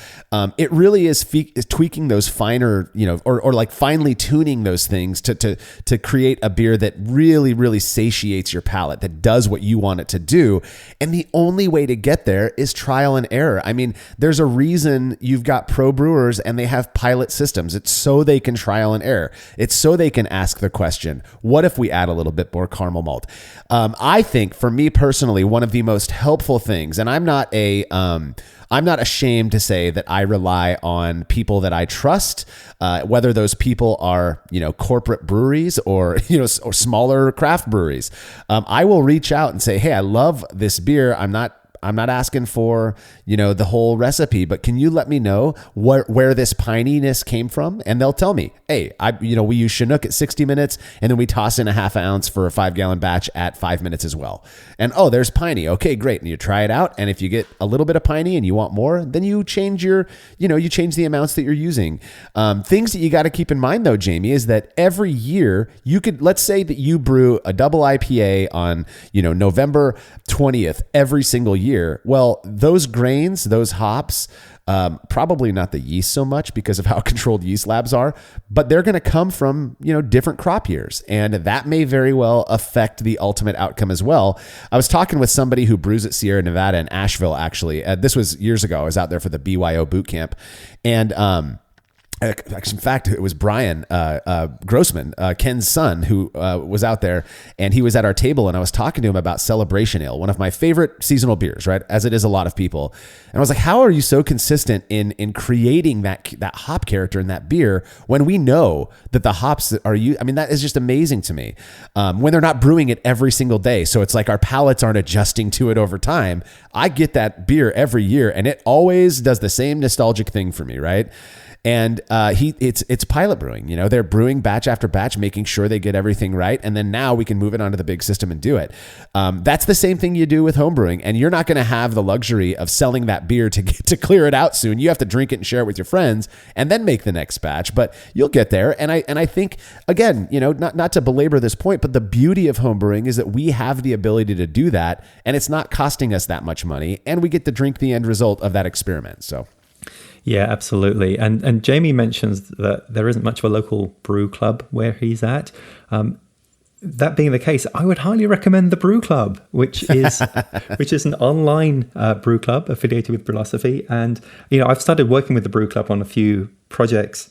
It really is tweaking those finer, or like finely tuning those things to create a beer that really, really satiates your palate, that does what you want it to do. And the only way to get there is trial and error. I mean, there's a reason you've got pro brewers and they have pilot systems. It's so they can trial and error. It's so they can ask the question, what if we add a little bit more caramel malt? I think for me personally, one of the most helpful things, and I'm not ashamed to say that I rely on people that I trust, whether those people are, corporate breweries or smaller craft breweries. I will reach out and say, hey, I love this beer. I'm not asking for, the whole recipe, but can you let me know where this pininess came from? And they'll tell me, hey, we use Chinook at 60 minutes, and then we toss in a half ounce for a 5-gallon batch at 5 minutes as well. And there's piney. Okay, great. And you try it out. And if you get a little bit of piney and you want more, then you change you change the amounts that you're using. Things that you got to keep in mind though, Jamie, is that every year let's say that you brew a double IPA on, November 20th, every single year. Well, those grains, those hops, probably not the yeast so much because of how controlled yeast labs are, but they're going to come from, different crop years. And that may very well affect the ultimate outcome as well. I was talking with somebody who brews at Sierra Nevada in Asheville, actually. This was years ago. I was out there for the BYO boot camp. And, in fact, it was Brian Grossman, Ken's son, who was out there, and he was at our table, and I was talking to him about Celebration Ale, one of my favorite seasonal beers, right? As it is a lot of people. And I was like, how are you so consistent in creating that hop character in that beer when we know that the hops that are used, that is just amazing to me. When they're not brewing it every single day. So it's like our palates aren't adjusting to it over time. I get that beer every year, and it always does the same nostalgic thing for me, right? And it's pilot brewing. They're brewing batch after batch, making sure they get everything right, and then now we can move it onto the big system and do it. That's the same thing you do with home brewing, and you're not going to have the luxury of selling that beer to clear it out soon. You have to drink it and share it with your friends, and then make the next batch. But you'll get there. And I think again, not to belabor this point, but the beauty of home brewing is that we have the ability to do that, and it's not costing us that much money, and we get to drink the end result of that experiment. So. Yeah, absolutely. And Jamie mentions that there isn't much of a local brew club where he's at. That being the case, I would highly recommend the Brew Club, which is an online brew club affiliated with Brewlosophy. And I've started working with the Brew Club on a few projects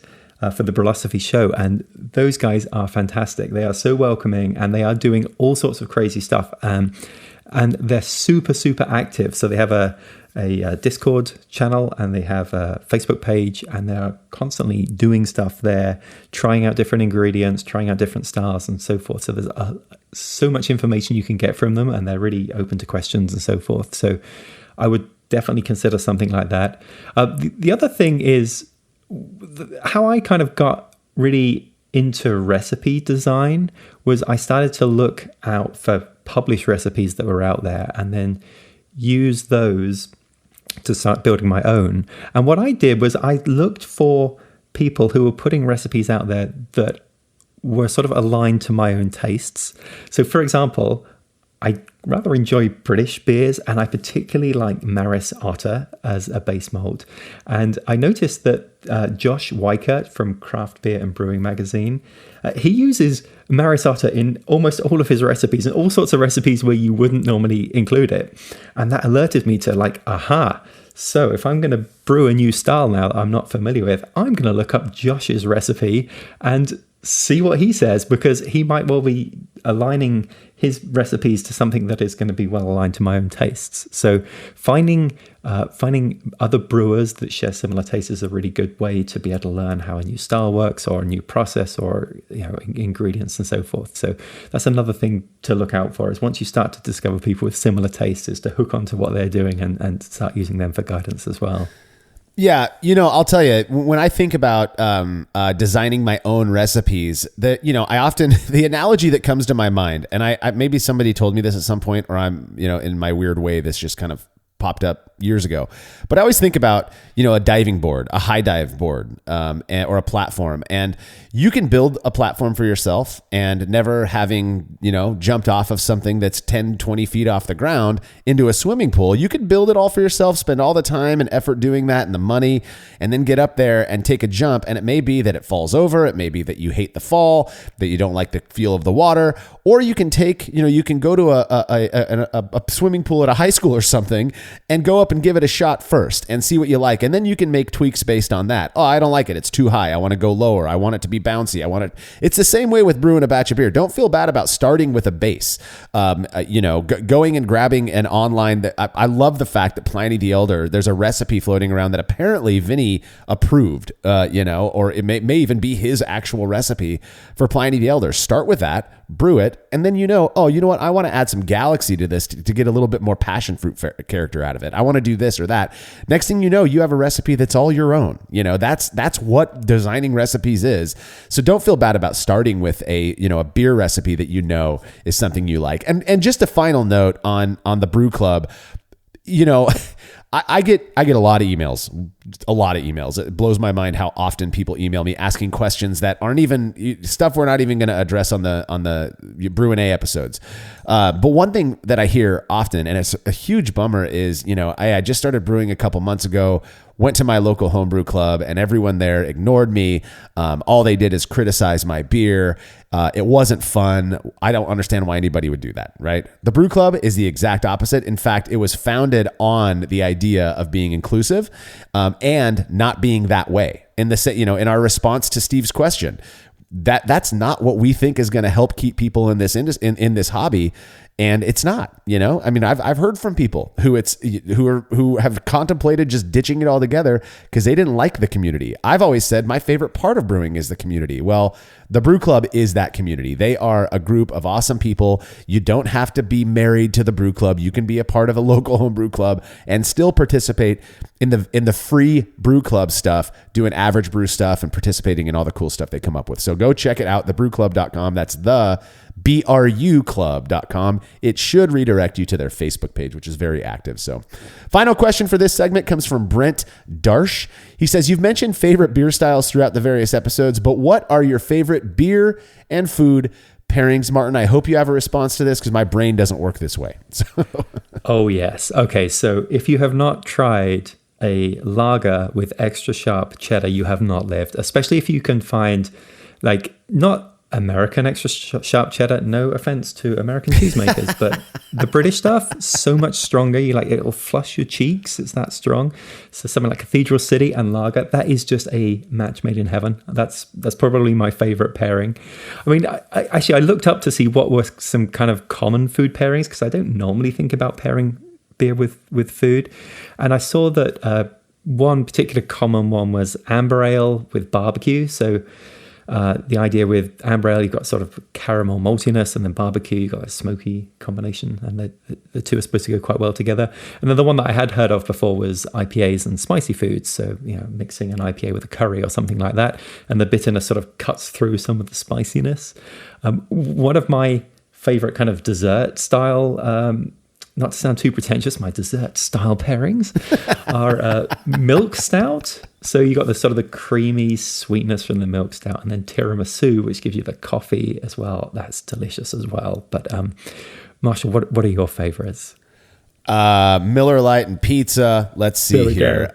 for the Brewlosophy show, and those guys are fantastic. They are so welcoming, and they are doing all sorts of crazy stuff. And they're super, super active. So they have a Discord channel, and they have a Facebook page, and they're constantly doing stuff there, trying out different ingredients, trying out different styles and so forth. So there's so much information you can get from them, and they're really open to questions and so forth. So I would definitely consider something like that. The other thing is how I kind of got really into recipe design was I started to look out for published recipes that were out there, and then use those to start building my own. And what I did was I looked for people who were putting recipes out there that were sort of aligned to my own tastes. So for example, I rather enjoy British beers, and I particularly like Maris Otter as a base malt. And I noticed that Josh Weikert from Craft Beer and Brewing Magazine, he uses Maris Otter in almost all of his recipes, and all sorts of recipes where you wouldn't normally include it. And that alerted me to aha, so if I'm going to brew a new style now that I'm not familiar with, I'm going to look up Josh's recipe and see what he says, because he might well be aligning his recipes to something that is going to be well aligned to my own tastes. So finding Finding other brewers that share similar tastes is a really good way to be able to learn how a new style works or a new process or ingredients and so forth. So that's another thing to look out for, is once you start to discover people with similar tastes, is to hook onto what they're doing and start using them for guidance as well. Yeah, I'll tell you, when I think about designing my own recipes, that I often the analogy that comes to my mind, and I maybe somebody told me this at some point, or I'm in my weird way, this just kind of popped up years ago, but I always think about a diving board, a high dive board, or a platform, and you can build a platform for yourself and never having jumped off of something that's 10, 20 feet off the ground into a swimming pool. You could build it all for yourself, spend all the time and effort doing that and the money, and then get up there and take a jump, and it may be that it falls over, it may be that you hate the fall, that you don't like the feel of the water, or you can take you can go to a swimming pool at a high school or something and go up and give it a shot first and see what you like. And then you can make tweaks based on that. Oh, I don't like it. It's too high. I want to go lower. I want it to be bouncy. It's the same way with brewing a batch of beer. Don't feel bad about starting with a base. Going and grabbing an online, I love the fact that Pliny the Elder, there's a recipe floating around that apparently Vinny approved, or it may even be his actual recipe for Pliny the Elder. Start with that, brew it, and then oh, you know what? I want to add some Galaxy to this to get a little bit more passion fruit character out of it. I want to do this or that. Next thing you know, you have a recipe that's all your own. That's what designing recipes is. So don't feel bad about starting with a beer recipe that is something you like. And just a final note on the Brew Club, I get a lot of emails. It blows my mind how often people email me asking questions that aren't even stuff we're not even going to address on the Brü A episodes. But one thing that I hear often, and it's a huge bummer, is I just started brewing a couple months ago. Went to my local homebrew club, and everyone there ignored me. All they did is criticize my beer. It wasn't fun. I don't understand why anybody would do that, right? The Brew Club is the exact opposite. In fact, it was founded on the idea of being inclusive and not being that way. In in our response to Steve's question, that's not what we think is going to help keep people in this in this hobby. And it's not, I mean, I've heard from people who have contemplated just ditching it all together because they didn't like the community. I've always said my favorite part of brewing is the community. Well, the Brew Club is that community. They are a group of awesome people. You don't have to be married to the Brew Club. You can be a part of a local home brew club and still participate in the free Brew Club stuff, doing average brew stuff and participating in all the cool stuff they come up with. So go check it out, thebrewclub.com. That's the BRUclub.com. It should redirect you to their Facebook page, which is very active. So final question for this segment comes from Brent Darsh. He says, you've mentioned favorite beer styles throughout the various episodes, but what are your favorite beer and food pairings? Martin, I hope you have a response to this because my brain doesn't work this way. So. Oh, yes. Okay. So if you have not tried a lager with extra sharp cheddar, you have not lived, especially if you can find not American extra sharp cheddar. No offense to American cheesemakers, but the British stuff, so much stronger. It'll flush your cheeks. It's that strong. So something like Cathedral City and lager, that is just a match made in heaven. That's probably my favorite pairing. I mean, I looked up to see what were some kind of common food pairings because I don't normally think about pairing beer with food, and I saw that one particular common one was amber ale with barbecue. So the idea with amber ale, you've got sort of caramel maltiness, and then barbecue, you've got a smoky combination, and the two are supposed to go quite well together. And then the one that I had heard of before was IPAs and spicy foods. So, mixing an IPA with a curry or something like that, and the bitterness sort of cuts through some of the spiciness. One of my favorite kind of dessert style, not to sound too pretentious, my dessert style pairings are milk stout. So you got the sort of the creamy sweetness from the milk stout, and then tiramisu, which gives you the coffee as well. That's delicious as well. But Marshall, what are your favorites? Miller Lite and pizza. Let's see here.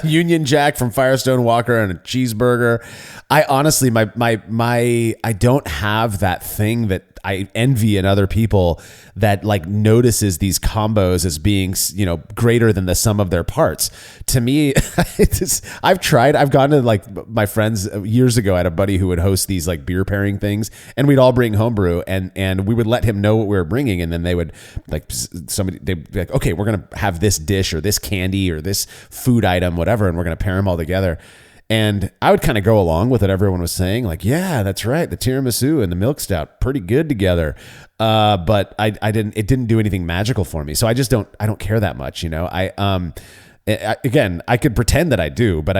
Union Jack from Firestone Walker and a cheeseburger. I honestly, I don't have that thing that I envy in other people that like notices these combos as being, greater than the sum of their parts. To me, I've gone to like my friends years ago. I had a buddy who would host these like beer pairing things, and we'd all bring homebrew, and we would let him know what we were bringing, and then they would they'd be like, okay, we're gonna have this dish or this candy or this food item, whatever, and we're gonna pair them all together. And I would kind of go along with what everyone was saying, like, yeah, that's right, the tiramisu and the milk stout, pretty good together. But I didn't. It didn't do anything magical for me, so I don't care that much, Again, I could pretend that I do, but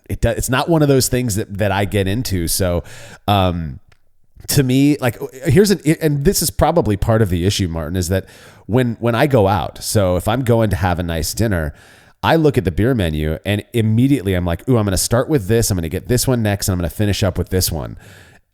it's not one of those things that I get into. So, to me, like and this is probably part of the issue, Martin, is that when I go out, so if I'm going to have a nice dinner, I look at the beer menu and immediately I'm like, ooh, I'm going to start with this. I'm going to get this one next, and I'm going to finish up with this one.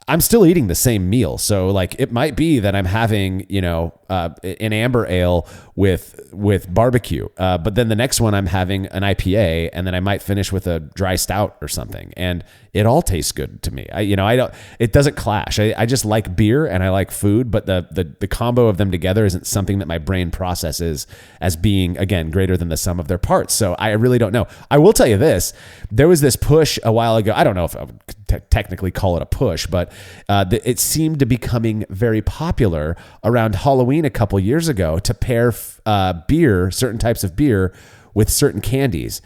I'm still eating the same meal. So like it might be that I'm having, an amber ale with barbecue. But then the next one I'm having an IPA, and then I might finish with a dry stout or something. And it all tastes good to me. It doesn't clash. I just like beer and I like food, but the combo of them together isn't something that my brain processes as being, again, greater than the sum of their parts. So I really don't know. I will tell you this. There was this push a while ago. I don't know if I would technically call it a push, but it seemed to becoming very popular around Halloween a couple years ago to pair beer, certain types of beer, with certain candies.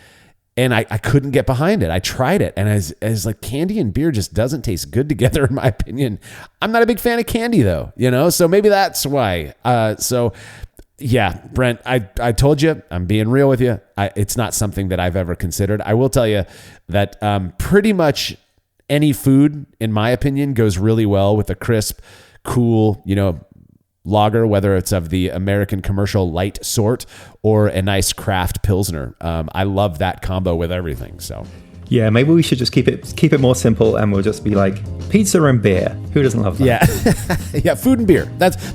And I couldn't get behind it. I tried it, and as like candy and beer just doesn't taste good together, in my opinion. I'm not a big fan of candy though, so maybe that's why. Yeah, Brent, I told you, I'm being real with you. It's not something that I've ever considered. I will tell you that pretty much any food, in my opinion, goes really well with a crisp, cool, lager, whether it's of the American commercial light sort or a nice craft Pilsner. I love that combo with everything. So yeah, maybe we should just keep it more simple, and we'll just be like pizza and beer. Who doesn't love that? Yeah. Yeah, food and beer.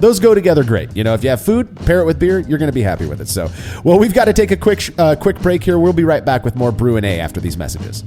Those go together great. If you have food, pair it with beer, you're going to be happy with it. So, well, we've got to take a quick break here. We'll be right back with more Brü A after these messages.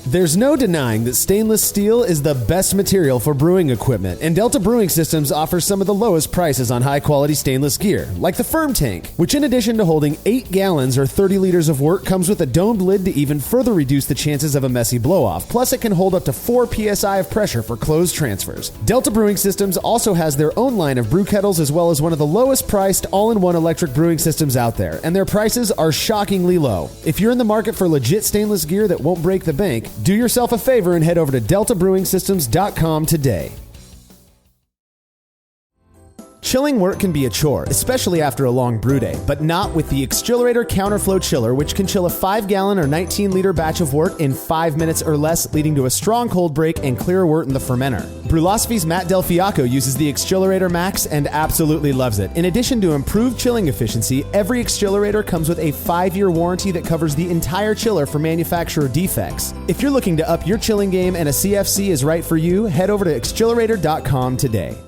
There's no denying that stainless steel is the best material for brewing equipment, and Delta Brewing Systems offers some of the lowest prices on high-quality stainless gear, like the Firm Tank, which in addition to holding 8 gallons or 30 liters of wort, comes with a domed lid to even further reduce the chances of a messy blow-off. Plus, it can hold up to 4 psi of pressure for closed transfers. Delta Brewing Systems also has their own line of brew kettles, as well as one of the lowest-priced all-in-one electric brewing systems out there, and their prices are shockingly low. If you're in the market for legit stainless gear that won't break the bank, do yourself a favor and head over to deltabrewingsystems.com today. Chilling work can be a chore, especially after a long brew day, but not with the Exchillerator Counterflow Chiller, which can chill a 5-gallon or 19-liter batch of wort in 5 minutes or less, leading to a strong cold break and clear wort in the fermenter. Brulosophy's Matt Del Fiacco uses the Exchillerator Max and absolutely loves it. In addition to improved chilling efficiency, every Exchillerator comes with a 5-year warranty that covers the entire chiller for manufacturer defects. If you're looking to up your chilling game and a CFC is right for you, head over to Exchillerator.com today.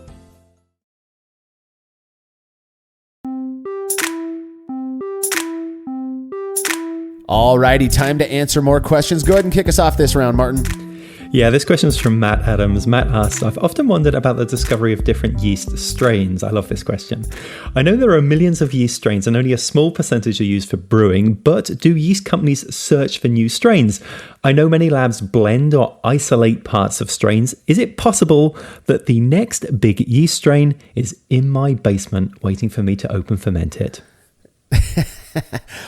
Alrighty, time to answer more questions. Go ahead and kick us off this round, Martin. Yeah, this question is from Matt Adams. Matt asks, I've often wondered about the discovery of different yeast strains. I love this question. I know there are millions of yeast strains and only a small percentage are used for brewing, but do yeast companies search for new strains? I know many labs blend or isolate parts of strains. Is it possible that the next big yeast strain is in my basement waiting for me to open ferment it?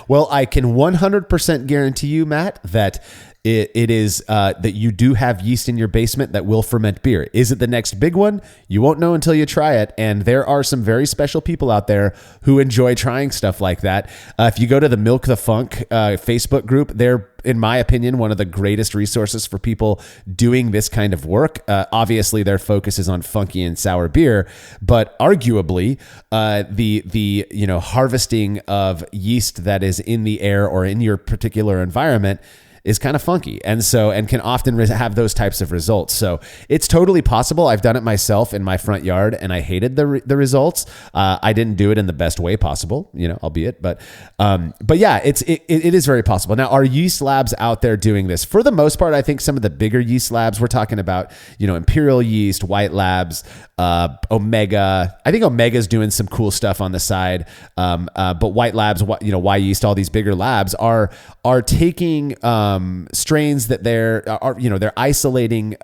Well, I can 100% guarantee you, Matt, that it is that you do have yeast in your basement that will ferment beer. Is it the next big one? You won't know until you try it. And there are some very special people out there who enjoy trying stuff like that. If you go to the Milk the Funk Facebook group, they're, in my opinion, one of the greatest resources for people doing this kind of work. Obviously, their focus is on funky and sour beer, but arguably, the harvesting of yeast that is in the air or in your particular environment is kind of funky. And can often have those types of results. So it's totally possible. I've done it myself in my front yard and I hated the results. I didn't do it in the best way possible, albeit, but yeah, it is very possible. Now, are yeast labs out there doing this? For the most part, I think some of the bigger yeast labs, we're talking about, Imperial Yeast, White Labs, Omega. I think Omega's doing some cool stuff on the side. But White Labs, Y Yeast, all these bigger labs are taking strains that they're isolating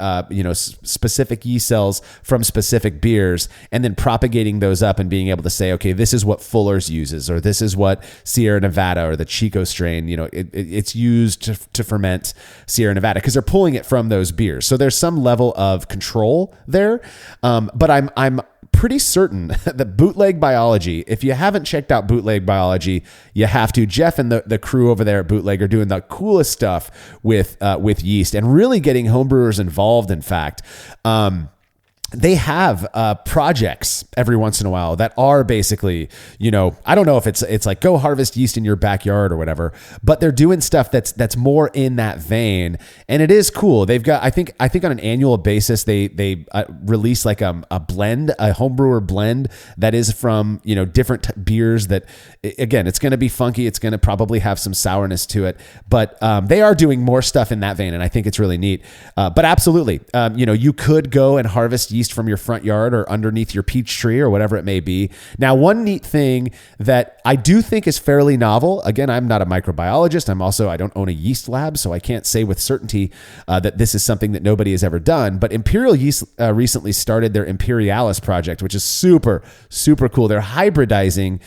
specific yeast cells from specific beers and then propagating those up and being able to say, okay, this is what Fuller's uses, or this is what Sierra Nevada or the Chico strain, it's used to ferment Sierra Nevada, because they're pulling it from those beers. So there's some level of control there. But I'm pretty certain that Bootleg Biology, if you haven't checked out Bootleg Biology, you have to. Jeff and the crew over there at Bootleg are doing the coolest stuff with yeast and really getting homebrewers involved. In fact, they have projects every once in a while that are basically, I don't know if it's like go harvest yeast in your backyard or whatever, but they're doing stuff that's more in that vein, and it is cool. They've got I think on an annual basis they release like a blend, a homebrewer blend that is from different beers that, again, it's going to be funky. It's going to probably have some sourness to it, but they are doing more stuff in that vein, and I think it's really neat. But absolutely, you could go and harvest yeast from your front yard or underneath your peach tree or whatever it may be. Now, one neat thing that I do think is fairly novel, again, I'm not a microbiologist. I don't own a yeast lab, so I can't say with certainty that this is something that nobody has ever done. But Imperial Yeast recently started their Imperialis project, which is super, super cool. They're hybridizing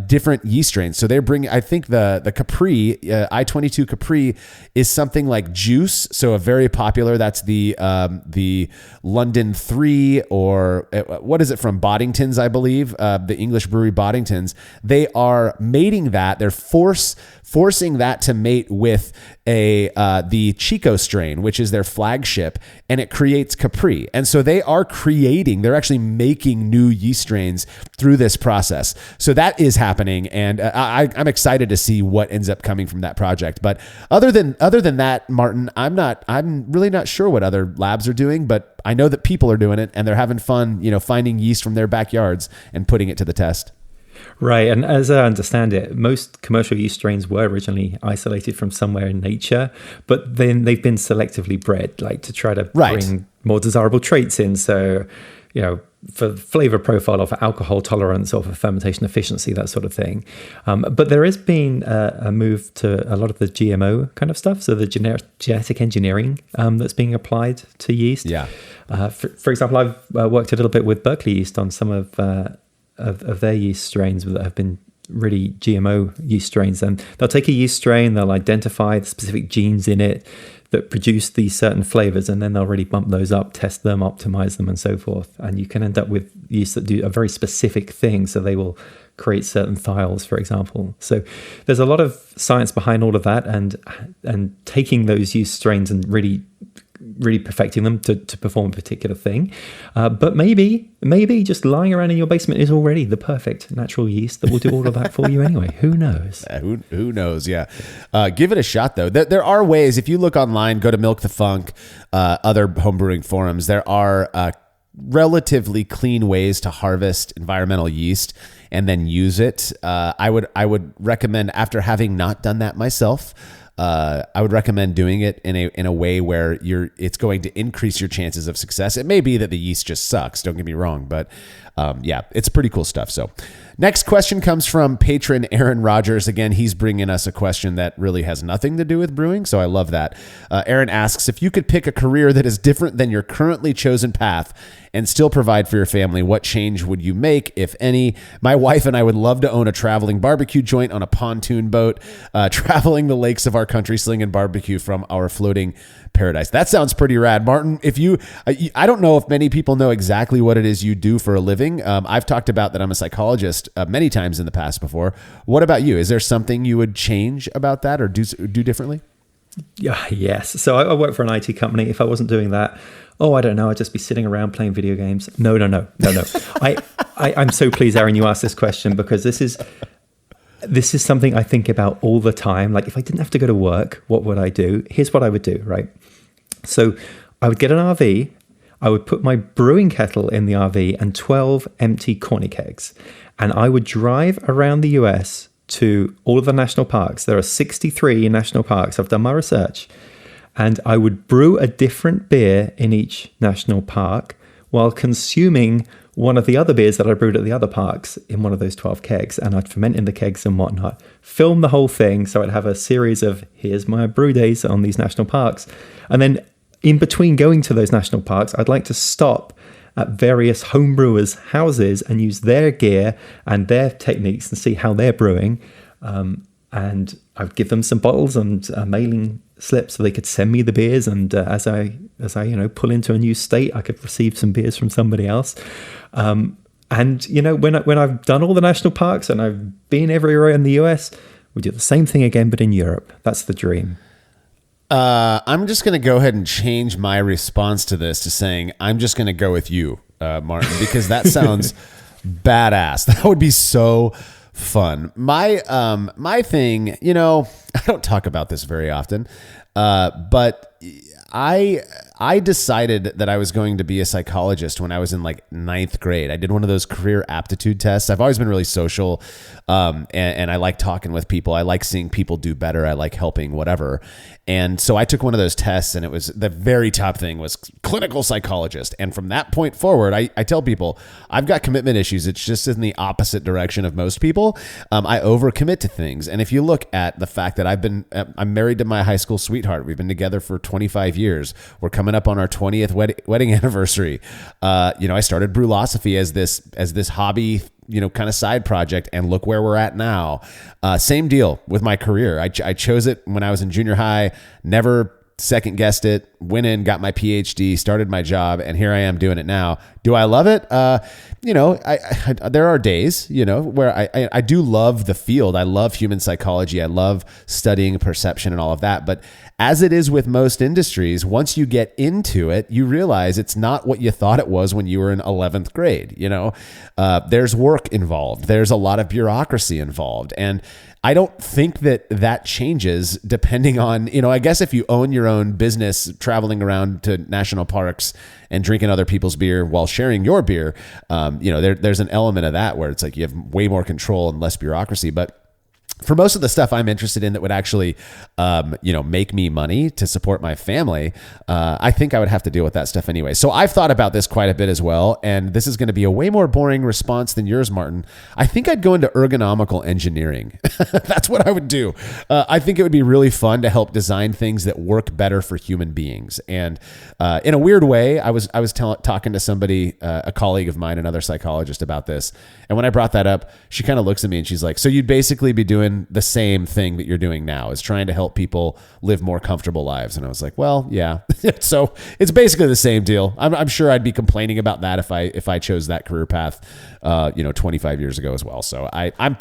different yeast strains. So they're bringing, I think the Capri, I-22 Capri is something like juice. So a very popular, that's the London 3, or what is it from Boddington's, I believe, the English brewery Boddington's. They are mating that. They're forcing that to mate with the Chico strain, which is their flagship, and it creates Capri. And so they're actually making new yeast strains through this process. So that is happening, and I'm excited to see what ends up coming from that project. But other than that, Martin, I'm really not sure what other labs are doing, but I know that people are doing it and they're having fun, finding yeast from their backyards and putting it to the test. Right. And as I understand it, most commercial yeast strains were originally isolated from somewhere in nature, but then they've been selectively bred, like to try to bring more desirable traits in. So, for flavor profile or for alcohol tolerance or for fermentation efficiency, that sort of thing. But there has been a move to a lot of the GMO kind of stuff. So the genetic engineering that's being applied to yeast. Yeah. For example, I've worked a little bit with Berkeley Yeast on some of their yeast strains that have been really GMO yeast strains. And they'll take a yeast strain, they'll identify the specific genes in it that produce these certain flavors, and then they'll really bump those up, test them, optimize them, and so forth. And you can end up with yeast that do a very specific thing. So they will create certain thiols, for example. So there's a lot of science behind all of that, and taking those yeast strains and really perfecting them to perform a particular thing. But maybe just lying around in your basement is already the perfect natural yeast that will do all of that for you anyway. Who knows? Who knows? Yeah. Give it a shot, though. There are ways. If you look online, go to Milk the Funk, other homebrewing forums, there are relatively clean ways to harvest environmental yeast and then use it. I would recommend, after having not done that myself, I would recommend doing it in a way where it's going to increase your chances of success. It may be that the yeast just sucks, don't get me wrong, but yeah, it's pretty cool stuff. So next question comes from patron Aaron Rogers. Again, he's bringing us a question that really has nothing to do with brewing, so I love that. Aaron asks, if you could pick a career that is different than your currently chosen path and still provide for your family, what change would you make, if any? My wife and I would love to own a traveling barbecue joint on a pontoon boat, traveling the lakes of our country, slinging barbecue from our floating paradise. That sounds pretty rad. Martin, I don't know if many people know exactly what it is you do for a living. I've talked about that I'm a psychologist many times in the past before. What about you? Is there something you would change about that or do differently? Yeah, yes. So I work for an IT company. If I wasn't doing that, I don't know, I'd just be sitting around playing video games. No. I'm so pleased, Aaron, you asked this question, because this is This is something I think about all the time. Like, if I didn't have to go to work, what would I do? Here's what I would do, right? So I would get an RV. I would put my brewing kettle in the RV and 12 empty corny kegs. And I would drive around the US to all of the national parks. There are 63 national parks. I've done my research. And I would brew a different beer in each national park while consuming one of the other beers that I brewed at the other parks in one of those 12 kegs. And I'd ferment in the kegs and whatnot, film the whole thing. So I'd have a series of, here's my brew days on these national parks. And then in between going to those national parks, I'd like to stop at various home brewers' houses and use their gear and their techniques and see how they're brewing. And I'd give them some bottles and mailing slips so they could send me the beers. And as I pull into a new state, I could receive some beers from somebody else. And when I've done all the national parks and I've been everywhere in the US, we do the same thing again, but in Europe. That's the dream. I'm just going to go ahead and change my response to this to saying I'm just going to go with you, Martin, because that sounds badass. That would be so fun. My thing, I don't talk about this very often, but I decided that I was going to be a psychologist when I was in like ninth grade. I did one of those career aptitude tests. I've always been really social, and I like talking with people. I like seeing people do better. I like helping, whatever. And so I took one of those tests, and it was the very top thing was clinical psychologist. And from that point forward, I tell people I've got commitment issues. It's just in the opposite direction of most people. I overcommit to things. And if you look at the fact that I'm married to my high school sweetheart. We've been together for 25 years. We're coming up on our 20th wedding anniversary. I started Brülosophy as this hobby, kind of side project, and look where we're at now. Same deal with my career. I chose it when I was in junior high, never second guessed it, went in, got my PhD, started my job, and here I am doing it now. Do I love it? There are days, where I do love the field. I love human psychology. I love studying perception and all of that. But as it is with most industries, once you get into it, you realize it's not what you thought it was when you were in 11th grade. There's work involved. There's a lot of bureaucracy involved. And I don't think that changes depending on, I guess if you own your own business, traveling around to national parks and drinking other people's beer while sharing your beer, there's an element of that where it's like you have way more control and less bureaucracy. But for most of the stuff I'm interested in that would actually, make me money to support my family, I think I would have to deal with that stuff anyway. So I've thought about this quite a bit as well. And this is going to be a way more boring response than yours, Martin. I think I'd go into ergonomical engineering. That's what I would do. I think it would be really fun to help design things that work better for human beings. And in a weird way, I was talking to somebody, a colleague of mine, another psychologist, about this. And when I brought that up, she kind of looks at me and she's like, so you'd basically be doing the same thing that you're doing now, is trying to help people live more comfortable lives. And I was like, well, yeah. So it's basically the same deal. I'm sure I'd be complaining about that if I chose that career path, 25 years ago as well. So I'm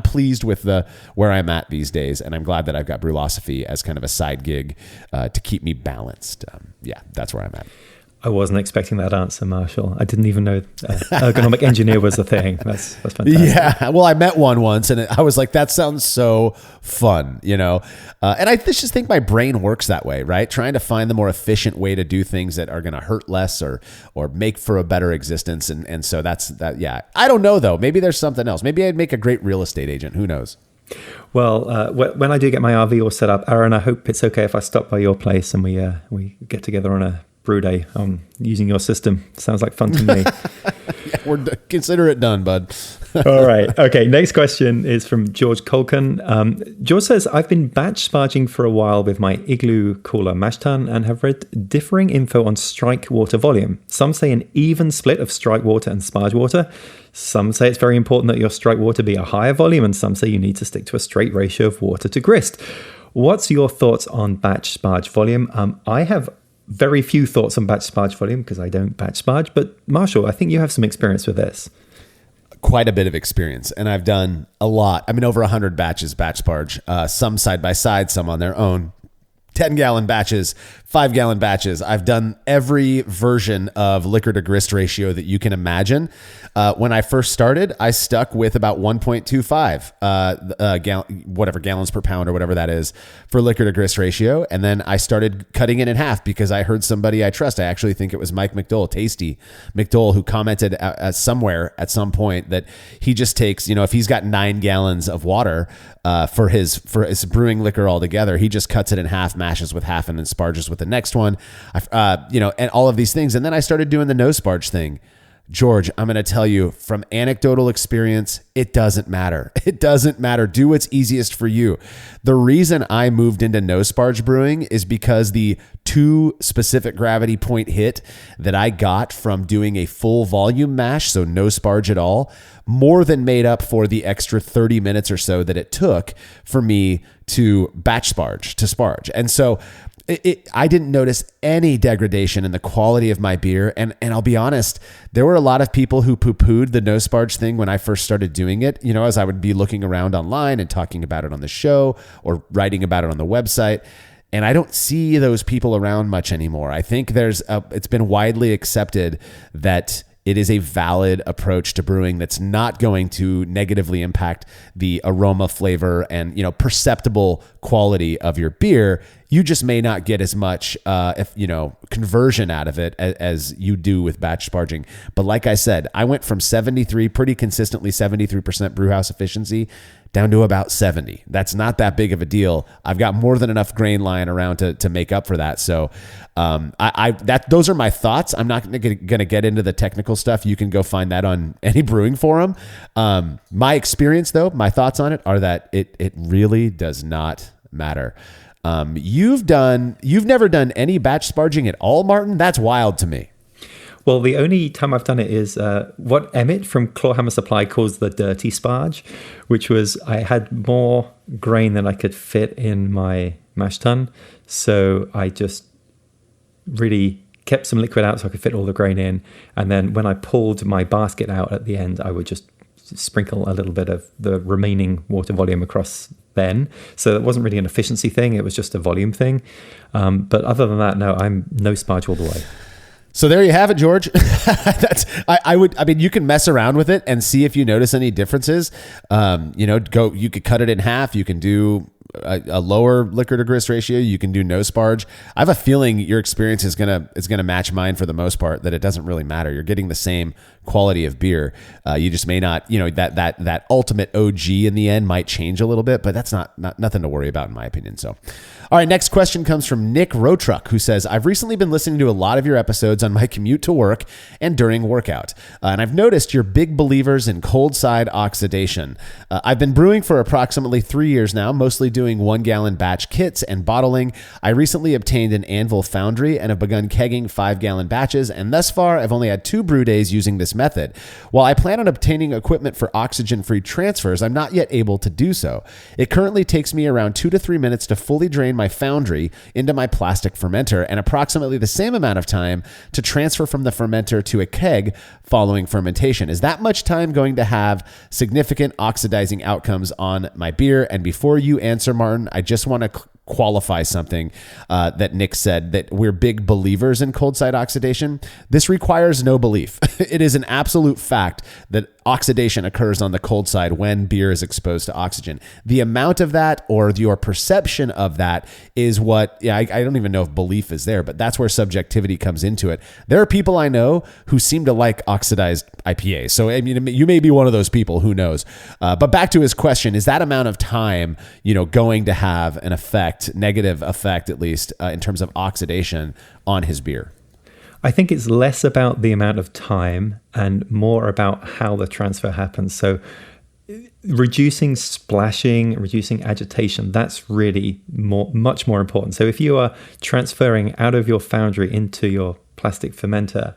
pleased with where I'm at these days. And I'm glad that I've got Brülosophy as kind of a side gig, to keep me balanced. That's where I'm at. I wasn't expecting that answer, Marshall. I didn't even know ergonomic engineer was a thing. That's fantastic. Yeah, well, I met one once, and I was like, that sounds so fun, And I just think my brain works that way, right? Trying to find the more efficient way to do things that are going to hurt less or make for a better existence. And so that's that. Yeah, I don't know, though. Maybe there's something else. Maybe I'd make a great real estate agent. Who knows? Well, when I do get my RV all set up, Aaron, I hope it's okay if I stop by your place and we get together on a brew day using your system. Sounds like fun to me. Consider it done, bud. All right. Okay. Next question is from George Colkin. George says, I've been batch sparging for a while with my Igloo cooler mash tun and have read differing info on strike water volume. Some say an even split of strike water and sparge water. Some say it's very important that your strike water be a higher volume, and some say you need to stick to a straight ratio of water to grist. What's your thoughts on batch sparge volume? I have very few thoughts on batch sparge volume because I don't batch sparge, but Marshall, I think you have some experience with this. Quite a bit of experience, and I've done a lot. I mean, over 100 batches batch sparge, some side by side, some on their own. 10-gallon batches, 5-gallon batches. I've done every version of liquor to grist ratio that you can imagine. When I first started, I stuck with about 1.25 gallons per pound or whatever that is for liquor to grist ratio. And then I started cutting it in half because I heard somebody I trust. I actually think it was Mike McDowell, Tasty McDowell, who commented somewhere at some point that he just takes, if he's got 9 gallons of water for his brewing liquor altogether, he just cuts it in half, mashes with half, and then sparges with the next one. And all of these things. And then I started doing the no sparge thing. George, I'm going to tell you from anecdotal experience, it doesn't matter. It doesn't matter. Do what's easiest for you. The reason I moved into no sparge brewing is because the 2 specific gravity point hit that I got from doing a full volume mash, so no sparge at all, more than made up for the extra 30 minutes or so that it took for me to batch sparge, to sparge. And so I didn't notice any degradation in the quality of my beer. And I'll be honest, there were a lot of people who poo-pooed the no sparge thing when I first started doing it, as I would be looking around online and talking about it on the show or writing about it on the website. And I don't see those people around much anymore. I think it's been widely accepted that it is a valid approach to brewing that's not going to negatively impact the aroma, flavor, and perceptible quality of your beer. You just may not get as much conversion out of it as you do with batch sparging. But like I said, I went from pretty consistently 73% brew house efficiency down to about 70. That's not that big of a deal. I've got more than enough grain lying around to make up for that. So those are my thoughts. I'm not going to get into the technical stuff. You can go find that on any brewing forum. My experience, though, my thoughts on it are that it really does not matter. You've never done any batch sparging at all, Martin? That's wild to me. Well, the only time I've done it is what Emmett from Clawhammer Supply calls the dirty sparge, which was I had more grain than I could fit in my mash tun. So I just really kept some liquid out so I could fit all the grain in. And then when I pulled my basket out at the end, I would just sprinkle a little bit of the remaining water volume across then. So it wasn't really an efficiency thing. It was just a volume thing. But other than that, no, I'm no sparge all the way. So there you have it, George. You can mess around with it and see if you notice any differences. You could cut it in half. You can do a lower liquor to grist ratio. You can do no sparge. I have a feeling your experience is gonna match mine for the most part, that it doesn't really matter. You're getting the same quality of beer. You just may not, that ultimate OG in the end might change a little bit, but that's not nothing to worry about in my opinion. So, all right, next question comes from Nick Rotruck, who says, I've recently been listening to a lot of your episodes on my commute to work and during workout. And I've noticed you're big believers in cold side oxidation. I've been brewing for approximately 3 years now, mostly doing 1-gallon batch kits and bottling. I recently obtained an Anvil foundry and have begun kegging 5-gallon batches. And thus far, I've only had 2 brew days using this method. While I plan on obtaining equipment for oxygen-free transfers, I'm not yet able to do so. It currently takes me around 2 to 3 minutes to fully drain my foundry into my plastic fermenter and approximately the same amount of time to transfer from the fermenter to a keg following fermentation. Is that much time going to have significant oxidizing outcomes on my beer? And before you answer, Martin, I just want to qualify something that Nick said, that we're big believers in cold side oxidation. This requires no belief. It is an absolute fact that oxidation occurs on the cold side when beer is exposed to oxygen. The amount of that or your perception of that is what, I don't even know if belief is there, but that's where subjectivity comes into it. There are people I know who seem to like oxidized IPAs. So, I mean, you may be one of those people, who knows? But back to his question, is that amount of time, going to have an effect, negative effect at least, in terms of oxidation on his beer? I think it's less about the amount of time and more about how the transfer happens. So reducing splashing, reducing agitation, that's really much more important. So if you are transferring out of your foundry into your plastic fermenter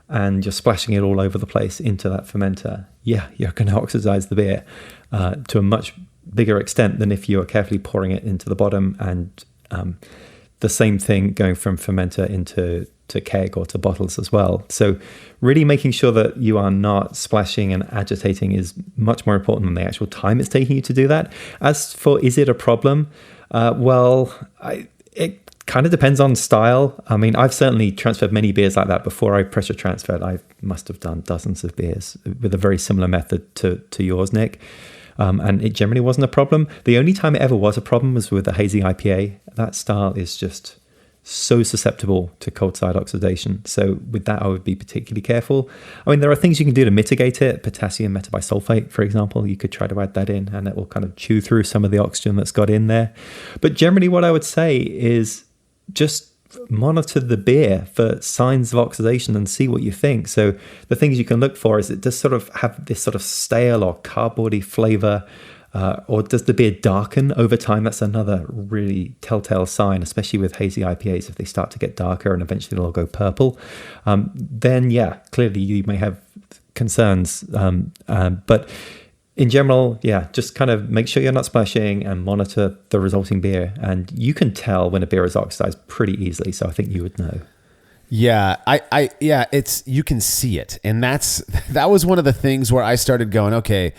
and you're splashing it all over the place into that fermenter, you're going to oxidize the beer to a much bigger extent than if you are carefully pouring it into the bottom, and the same thing going from fermenter into keg or to bottles as well. So really making sure that you are not splashing and agitating is much more important than the actual time it's taking you to do that. As for, is it a problem? It kind of depends on style. I mean, I've certainly transferred many beers like that before I pressure transferred. I must have done dozens of beers with a very similar method to yours, Nick. And it generally wasn't a problem. The only time it ever was a problem was with the hazy IPA. That style is just so susceptible to cold side oxidation. So with that, I would be particularly careful. I mean, there are things you can do to mitigate it. Potassium metabisulfate, for example, you could try to add that in and it will kind of chew through some of the oxygen that's got in there. But generally what I would say is just monitor the beer for signs of oxidation and see what you think. So the things you can look for is it does sort of have this sort of stale or cardboardy flavor, or does the beer darken over time? That's another really telltale sign, especially with hazy IPAs. If they start to get darker and eventually they'll go purple, then yeah, clearly you may have concerns. But in general, yeah, just kind of make sure you're not splashing and monitor the resulting beer. And you can tell when a beer is oxidized pretty easily. So I think you would know. Yeah, you can see it. And that was one of the things where I started going, okay,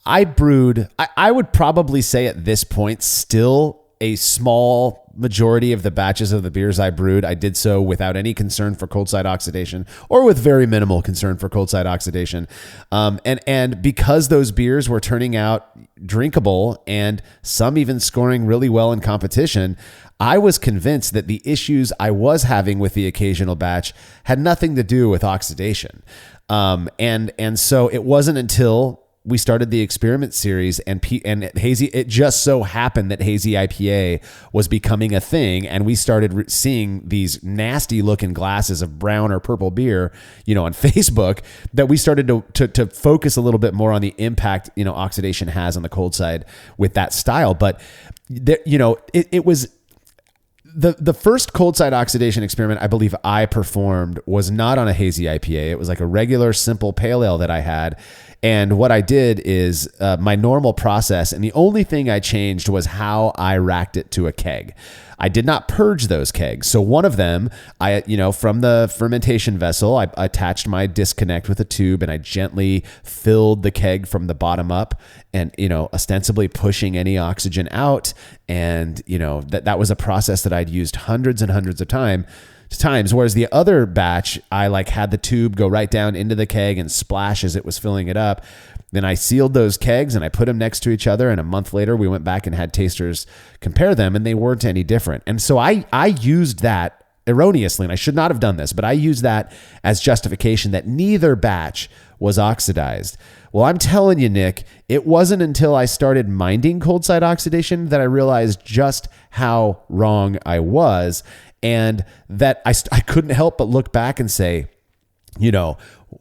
I brewed, I would probably say at this point, still a small majority of the batches of the beers I brewed, I did so without any concern for cold side oxidation or with very minimal concern for cold side oxidation. And because those beers were turning out drinkable and some even scoring really well in competition, I was convinced that the issues I was having with the occasional batch had nothing to do with oxidation. And so it wasn't until we started the experiment series and hazy, it just so happened that hazy IPA was becoming a thing. And we started seeing these nasty looking glasses of brown or purple beer, on Facebook, that we started to focus a little bit more on the impact, oxidation has on the cold side with that style. But it was the first cold side oxidation experiment I believe I performed was not on a hazy IPA. It was like a regular simple pale ale that I had. And what I did is my normal process, and the only thing I changed was how I racked it to a keg. I did not purge those kegs. So one of them, from the fermentation vessel, I attached my disconnect with a tube and I gently filled the keg from the bottom up and, ostensibly pushing any oxygen out. And, that was a process that I'd used hundreds and hundreds of times. Whereas the other batch, I had the tube go right down into the keg and splash as it was filling it up. Then I sealed those kegs and I put them next to each other. And a month later, we went back and had tasters compare them, and they weren't any different. And so I used that erroneously, and I should not have done this, but I used that as justification that neither batch was oxidized. Well, I'm telling you, Nick, it wasn't until I started minding cold side oxidation that I realized just how wrong I was. And that I couldn't help but look back and say,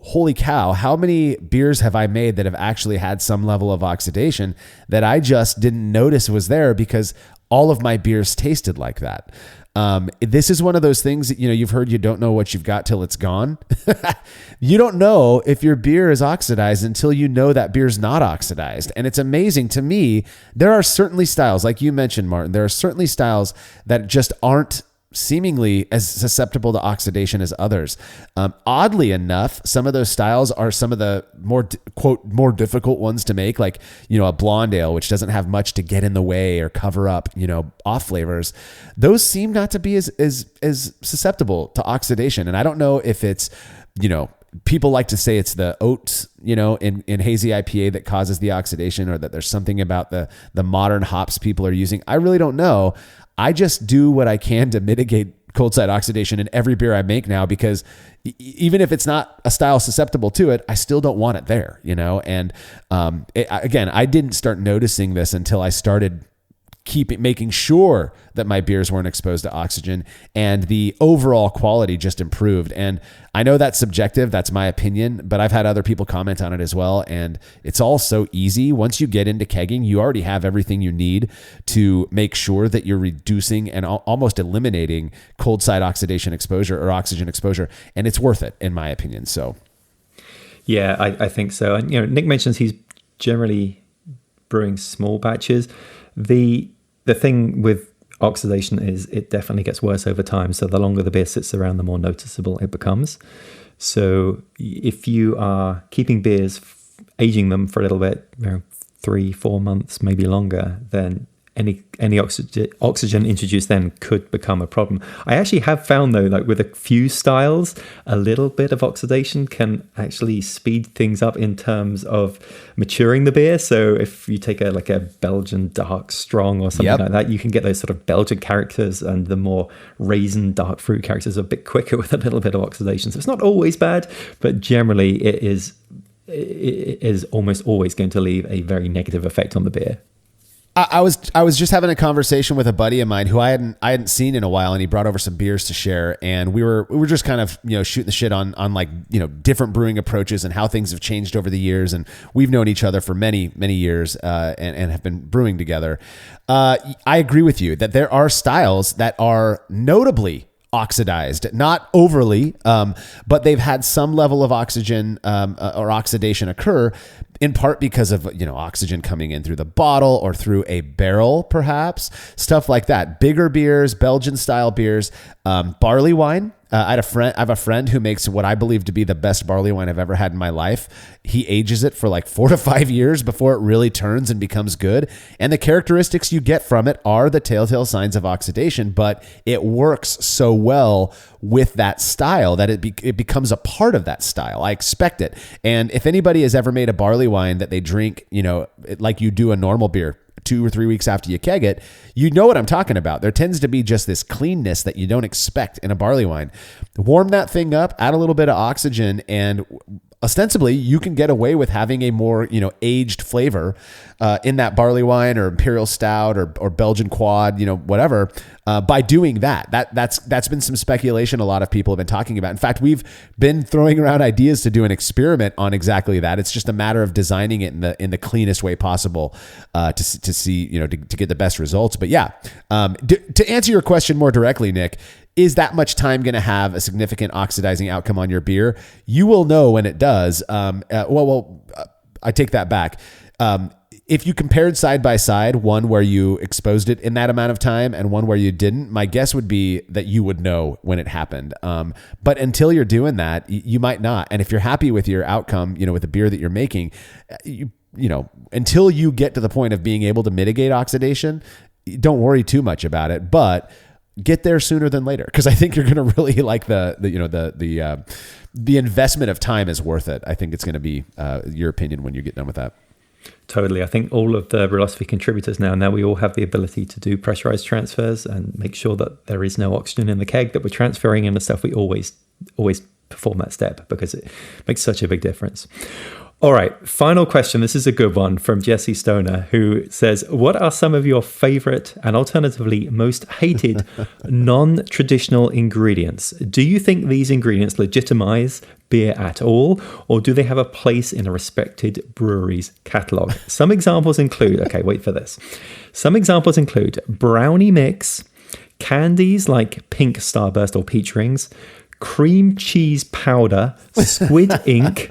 holy cow, how many beers have I made that have actually had some level of oxidation that I just didn't notice was there because all of my beers tasted like that. This is one of those things that, you've heard you don't know what you've got till it's gone. You don't know if your beer is oxidized until you know that beer's not oxidized. And it's amazing to me. There are certainly styles, like you mentioned, Martin, there are certainly styles that just aren't seemingly as susceptible to oxidation as others. Oddly enough, some of those styles are some of the more, quote, more difficult ones to make, like, a blonde ale, which doesn't have much to get in the way or cover up, off flavors. Those seem not to be as susceptible to oxidation. And I don't know if it's, people like to say it's the oats, in hazy IPA that causes the oxidation, or that there's something about the modern hops people are using. I really don't know. I just do what I can to mitigate cold side oxidation in every beer I make now, because even if it's not a style susceptible to it, I still don't want it there, And again, I didn't start noticing this until I started making sure that my beers weren't exposed to oxygen, and the overall quality just improved. And I know that's subjective, that's my opinion, but I've had other people comment on it as well. And it's all so easy. Once you get into kegging, you already have everything you need to make sure that you're reducing and almost eliminating cold side oxidation exposure or oxygen exposure. And it's worth it, in my opinion. So, yeah, I think so. And, Nick mentions he's generally brewing small batches. The thing with oxidation is it definitely gets worse over time. So the longer the beer sits around, the more noticeable it becomes. So if you are keeping beers, aging them for a little bit, 3-4 months, maybe longer, then any oxygen introduced then could become a problem. I actually have found though, like with a few styles, a little bit of oxidation can actually speed things up in terms of maturing the beer. So if you take a Belgian dark strong or something like that, you can get those sort of Belgian characters, and the more raisin dark fruit characters a bit quicker with a little bit of oxidation. So it's not always bad, but generally it is almost always going to leave a very negative effect on the beer. I was just having a conversation with a buddy of mine who I hadn't seen in a while, and he brought over some beers to share, and we were just kind of shooting the shit on like different brewing approaches and how things have changed over the years, and we've known each other for many years and have been brewing together. I agree with you that there are styles that are notably oxidized, not overly, but they've had some level of oxygen or oxidation occur, in part because of oxygen coming in through the bottle or through a barrel, perhaps, stuff like that. Bigger beers, Belgian style beers, barley wine. I have a friend who makes what I believe to be the best barley wine I've ever had in my life. He ages it for like 4 to 5 years before it really turns and becomes good. And the characteristics you get from it are the telltale signs of oxidation, but it works so well with that style that it becomes a part of that style. I expect it. And if anybody has ever made a barley wine that they drink, like you do a normal beer, 2 or 3 weeks after you keg it, you know what I'm talking about. There tends to be just this cleanness that you don't expect in a barley wine. Warm that thing up, add a little bit of oxygen, and ostensibly you can get away with having a more aged flavor in that barley wine or imperial stout or Belgian quad, whatever, by doing that. That's been some speculation a lot of people have been talking about. In fact, we've been throwing around ideas to do an experiment on exactly that. It's just a matter of designing it in the cleanest way possible to see to get the best results. But yeah, to answer your question more directly, Nick, is that much time going to have a significant oxidizing outcome on your beer? You will know when it does. I take that back. If you compared side by side, one where you exposed it in that amount of time and one where you didn't, my guess would be that you would know when it happened. But until you're doing that, you might not. And if you're happy with your outcome, with the beer that you're making, until you get to the point of being able to mitigate oxidation, don't worry too much about it. But get there sooner than later, because I think you're going to really like the investment of time is worth it. I think it's going to be your opinion when you get done with that. Totally. I think all of the Brulosophy contributors now we all have the ability to do pressurized transfers and make sure that there is no oxygen in the keg that we're transferring in the stuff. We always perform that step because it makes such a big difference. All right, final question. This is a good one from Jesse Stoner, who says, what are some of your favorite and alternatively most hated non-traditional ingredients? Do you think these ingredients legitimize beer at all, or do they have a place in a respected brewery's catalog? Some examples include, wait for this. Some examples include brownie mix, candies like pink starburst or peach rings, cream cheese powder, squid ink,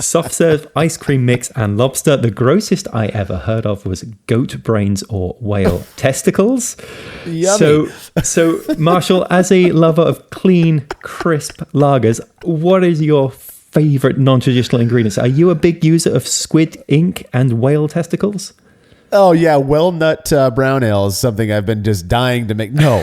soft serve ice cream mix, and lobster. The grossest I ever heard of was goat brains or whale testicles. Yummy. So Marshall, as a lover of clean, crisp lagers, what is your favorite non-traditional ingredients? Are you a big user of squid ink and whale testicles? Oh yeah, Walnut brown ale is something I've been just dying to make. No.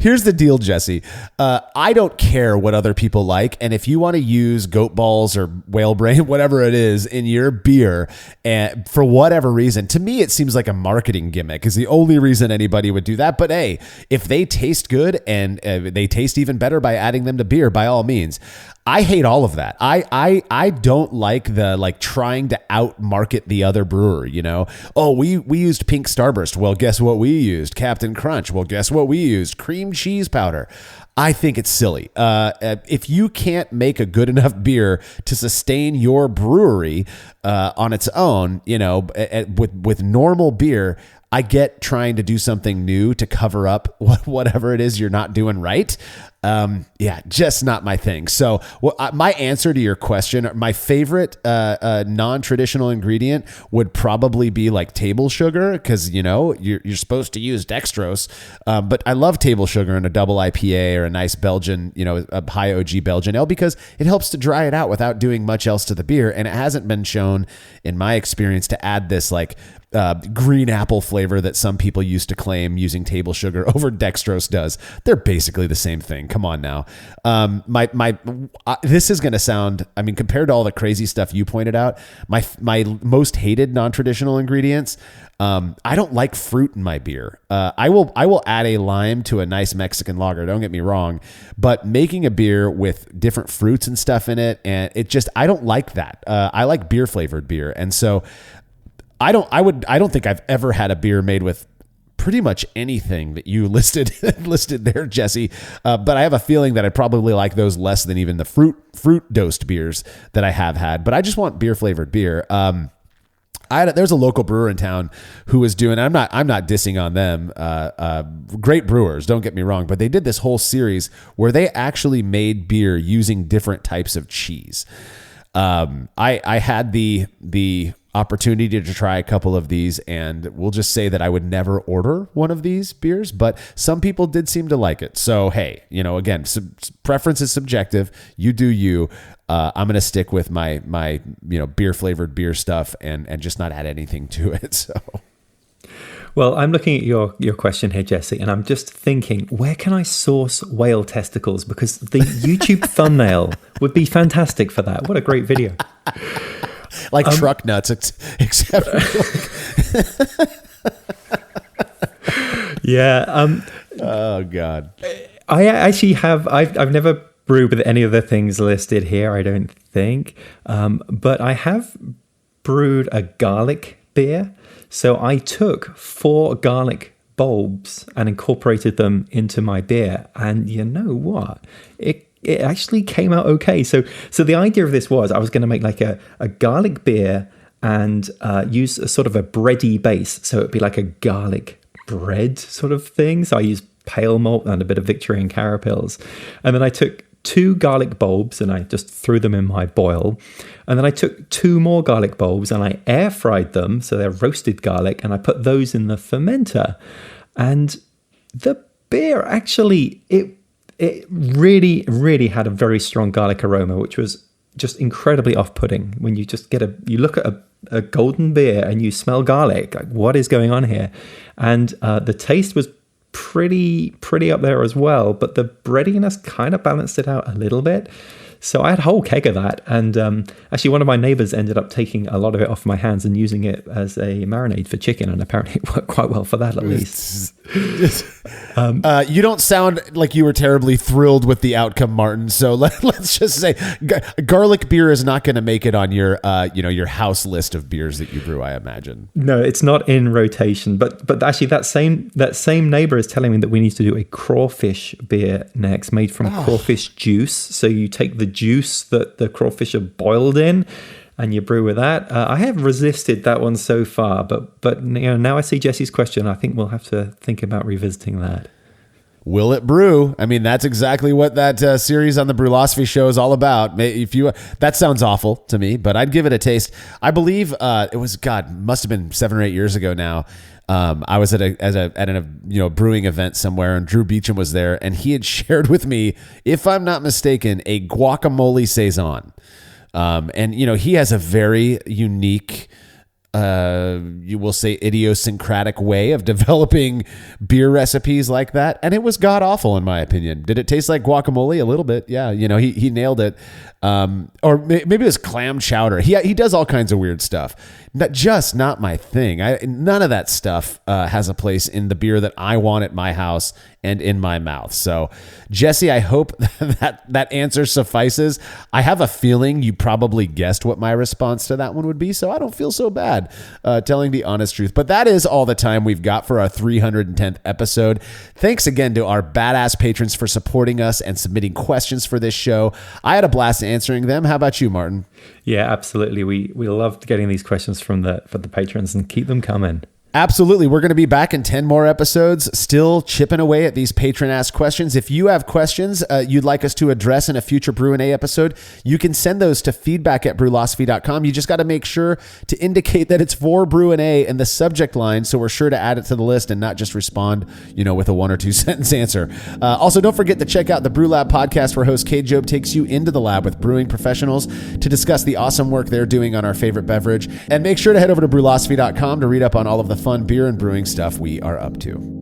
Here's the deal, Jesse. I don't care what other people like, and if you want to use goat balls or whale brain, whatever it is, in your beer, and for whatever reason, to me it seems like a marketing gimmick. Is the only reason anybody would do that. But hey, if they taste good and they taste even better by adding them to beer, by all means. I hate all of that. I don't like the trying to out market the other brewer, Oh, we used pink starburst. Well, guess what we used? Captain Crunch. Well, guess what we used? Cream cheese powder. I think it's silly. If you can't make a good enough beer to sustain your brewery on its own, with normal beer, I get trying to do something new to cover up whatever it is you're not doing right. Just not my thing. So my answer to your question, my favorite non-traditional ingredient would probably be like table sugar, because you're supposed to use dextrose, but I love table sugar in a double IPA or a nice Belgian, a high OG Belgian ale, because it helps to dry it out without doing much else to the beer, and it hasn't been shown in my experience to add this green apple flavor that some people used to claim using table sugar over dextrose does. They're basically the same thing. Come on now. This is going to sound, I mean, compared to all the crazy stuff you pointed out, my most hated non-traditional ingredients, I don't like fruit in my beer. I will add a lime to a nice Mexican lager. Don't get me wrong, but making a beer with different fruits and stuff in it, and I don't like that. I like beer flavored beer, and so I don't think I've ever had a beer made with pretty much anything that you listed there, Jesse. But I have a feeling that I probably like those less than even the fruit dosed beers that I have had. But I just want beer flavored beer. There's a local brewer in town who was doing, I'm not dissing on them, great brewers, don't get me wrong, but they did this whole series where they actually made beer using different types of cheese. I had the opportunity to try a couple of these, and we'll just say that I would never order one of these beers, but some people did seem to like it. So, hey, again, preference is subjective. You do you. I'm going to stick with my beer flavored beer stuff and just not add anything to it. So, well, I'm looking at your question here, Jesse, and I'm just thinking, where can I source whale testicles? Because the YouTube thumbnail would be fantastic for that. What a great video. Like truck nuts, except yeah. Oh God. I actually have. I've never brewed with any of the things listed here, I don't think. But I have brewed a garlic beer. So I took 4 garlic bulbs and incorporated them into my beer, and you know what? It actually came out okay. So the idea of this was I was going to make like a garlic beer and use a sort of a bready base. So it'd be like a garlic bread sort of thing. So I used pale malt and a bit of Victorian carapils. And then I took 2 garlic bulbs and I just threw them in my boil. And then I took 2 more garlic bulbs and I air fried them. So they're roasted garlic, and I put those in the fermenter. And the beer actually, it really, really had a very strong garlic aroma, which was just incredibly off-putting. When you just you look at a golden beer and you smell garlic, like, what is going on here? And the taste was pretty up there as well, but the breadiness kind of balanced it out a little bit. So I had a whole keg of that, and actually one of my neighbors ended up taking a lot of it off my hands and using it as a marinade for chicken, and apparently it worked quite well for that, at least. You don't sound like you were terribly thrilled with the outcome, Martin. So let's just say garlic beer is not going to make it on your your house list of beers that you brew, I imagine. No, it's not in rotation. But actually, that same neighbor is telling me that we need to do a crawfish beer next, made from crawfish juice. So you take the juice that the crawfish are boiled in, and you brew with that. I have resisted that one so far, but now I see Jesse's question. I think we'll have to think about revisiting that. Will it brew? I mean, that's exactly what that series on the Brülosophy show is all about. That sounds awful to me, but I'd give it a taste. I believe it was must have been 7 or 8 years ago now. I was at a brewing event somewhere, and Drew Beecham was there, and he had shared with me, if I'm not mistaken, a guacamole saison. And he has a very unique, you will say, idiosyncratic way of developing beer recipes like that, and it was god awful in my opinion. Did it taste like guacamole? A little bit, yeah. He nailed it. Or maybe it was clam chowder. He does all kinds of weird stuff. Not my thing. None of that stuff has a place in the beer that I want at my house and in my mouth. So, Jesse, I hope that answer suffices. I have a feeling you probably guessed what my response to that one would be, so I don't feel so bad telling the honest truth. But that is all the time we've got for our 310th episode. Thanks again to our badass patrons for supporting us and submitting questions for this show. I had a blast answering them. How about you, Martin? Yeah, absolutely. We loved getting these questions from the patrons, and keep them coming. Absolutely. We're going to be back in 10 more episodes, still chipping away at these patron-asked questions. If you have questions you'd like us to address in a future Brü A episode, you can send those to feedback@brülosophy.com. You just got to make sure to indicate that it's for Brü A in the subject line, so we're sure to add it to the list and not just respond, with a 1 or 2 sentence answer. Also, don't forget to check out the Brü Lab podcast, where host Kate Job takes you into the lab with brewing professionals to discuss the awesome work they're doing on our favorite beverage. And make sure to head over to brülosophy.com to read up on all of the fun beer and brewing stuff we are up to.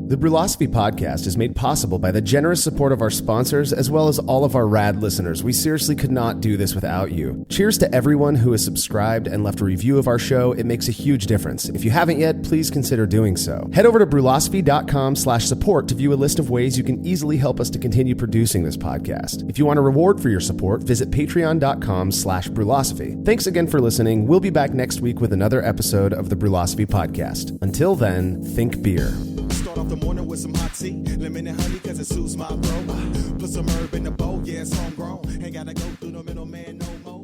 The Brülosophy podcast is made possible by the generous support of our sponsors, as well as all of our rad listeners. We seriously could not do this without you. Cheers to everyone who has subscribed and left a review of our show. It makes a huge difference. If you haven't yet, please consider doing so. Head over to brülosophy.com/support to view a list of ways you can easily help us to continue producing this podcast. If you want a reward for your support, visit patreon.com/brülosophy. Thanks again for listening. We'll be back next week with another episode of the Brülosophy podcast. Until then, think beer. Start off the morning with some hot tea, lemon and honey, cause it soothes my throat. Put some herb in the bowl, yeah, it's homegrown. Ain't gotta go through the middleman no more.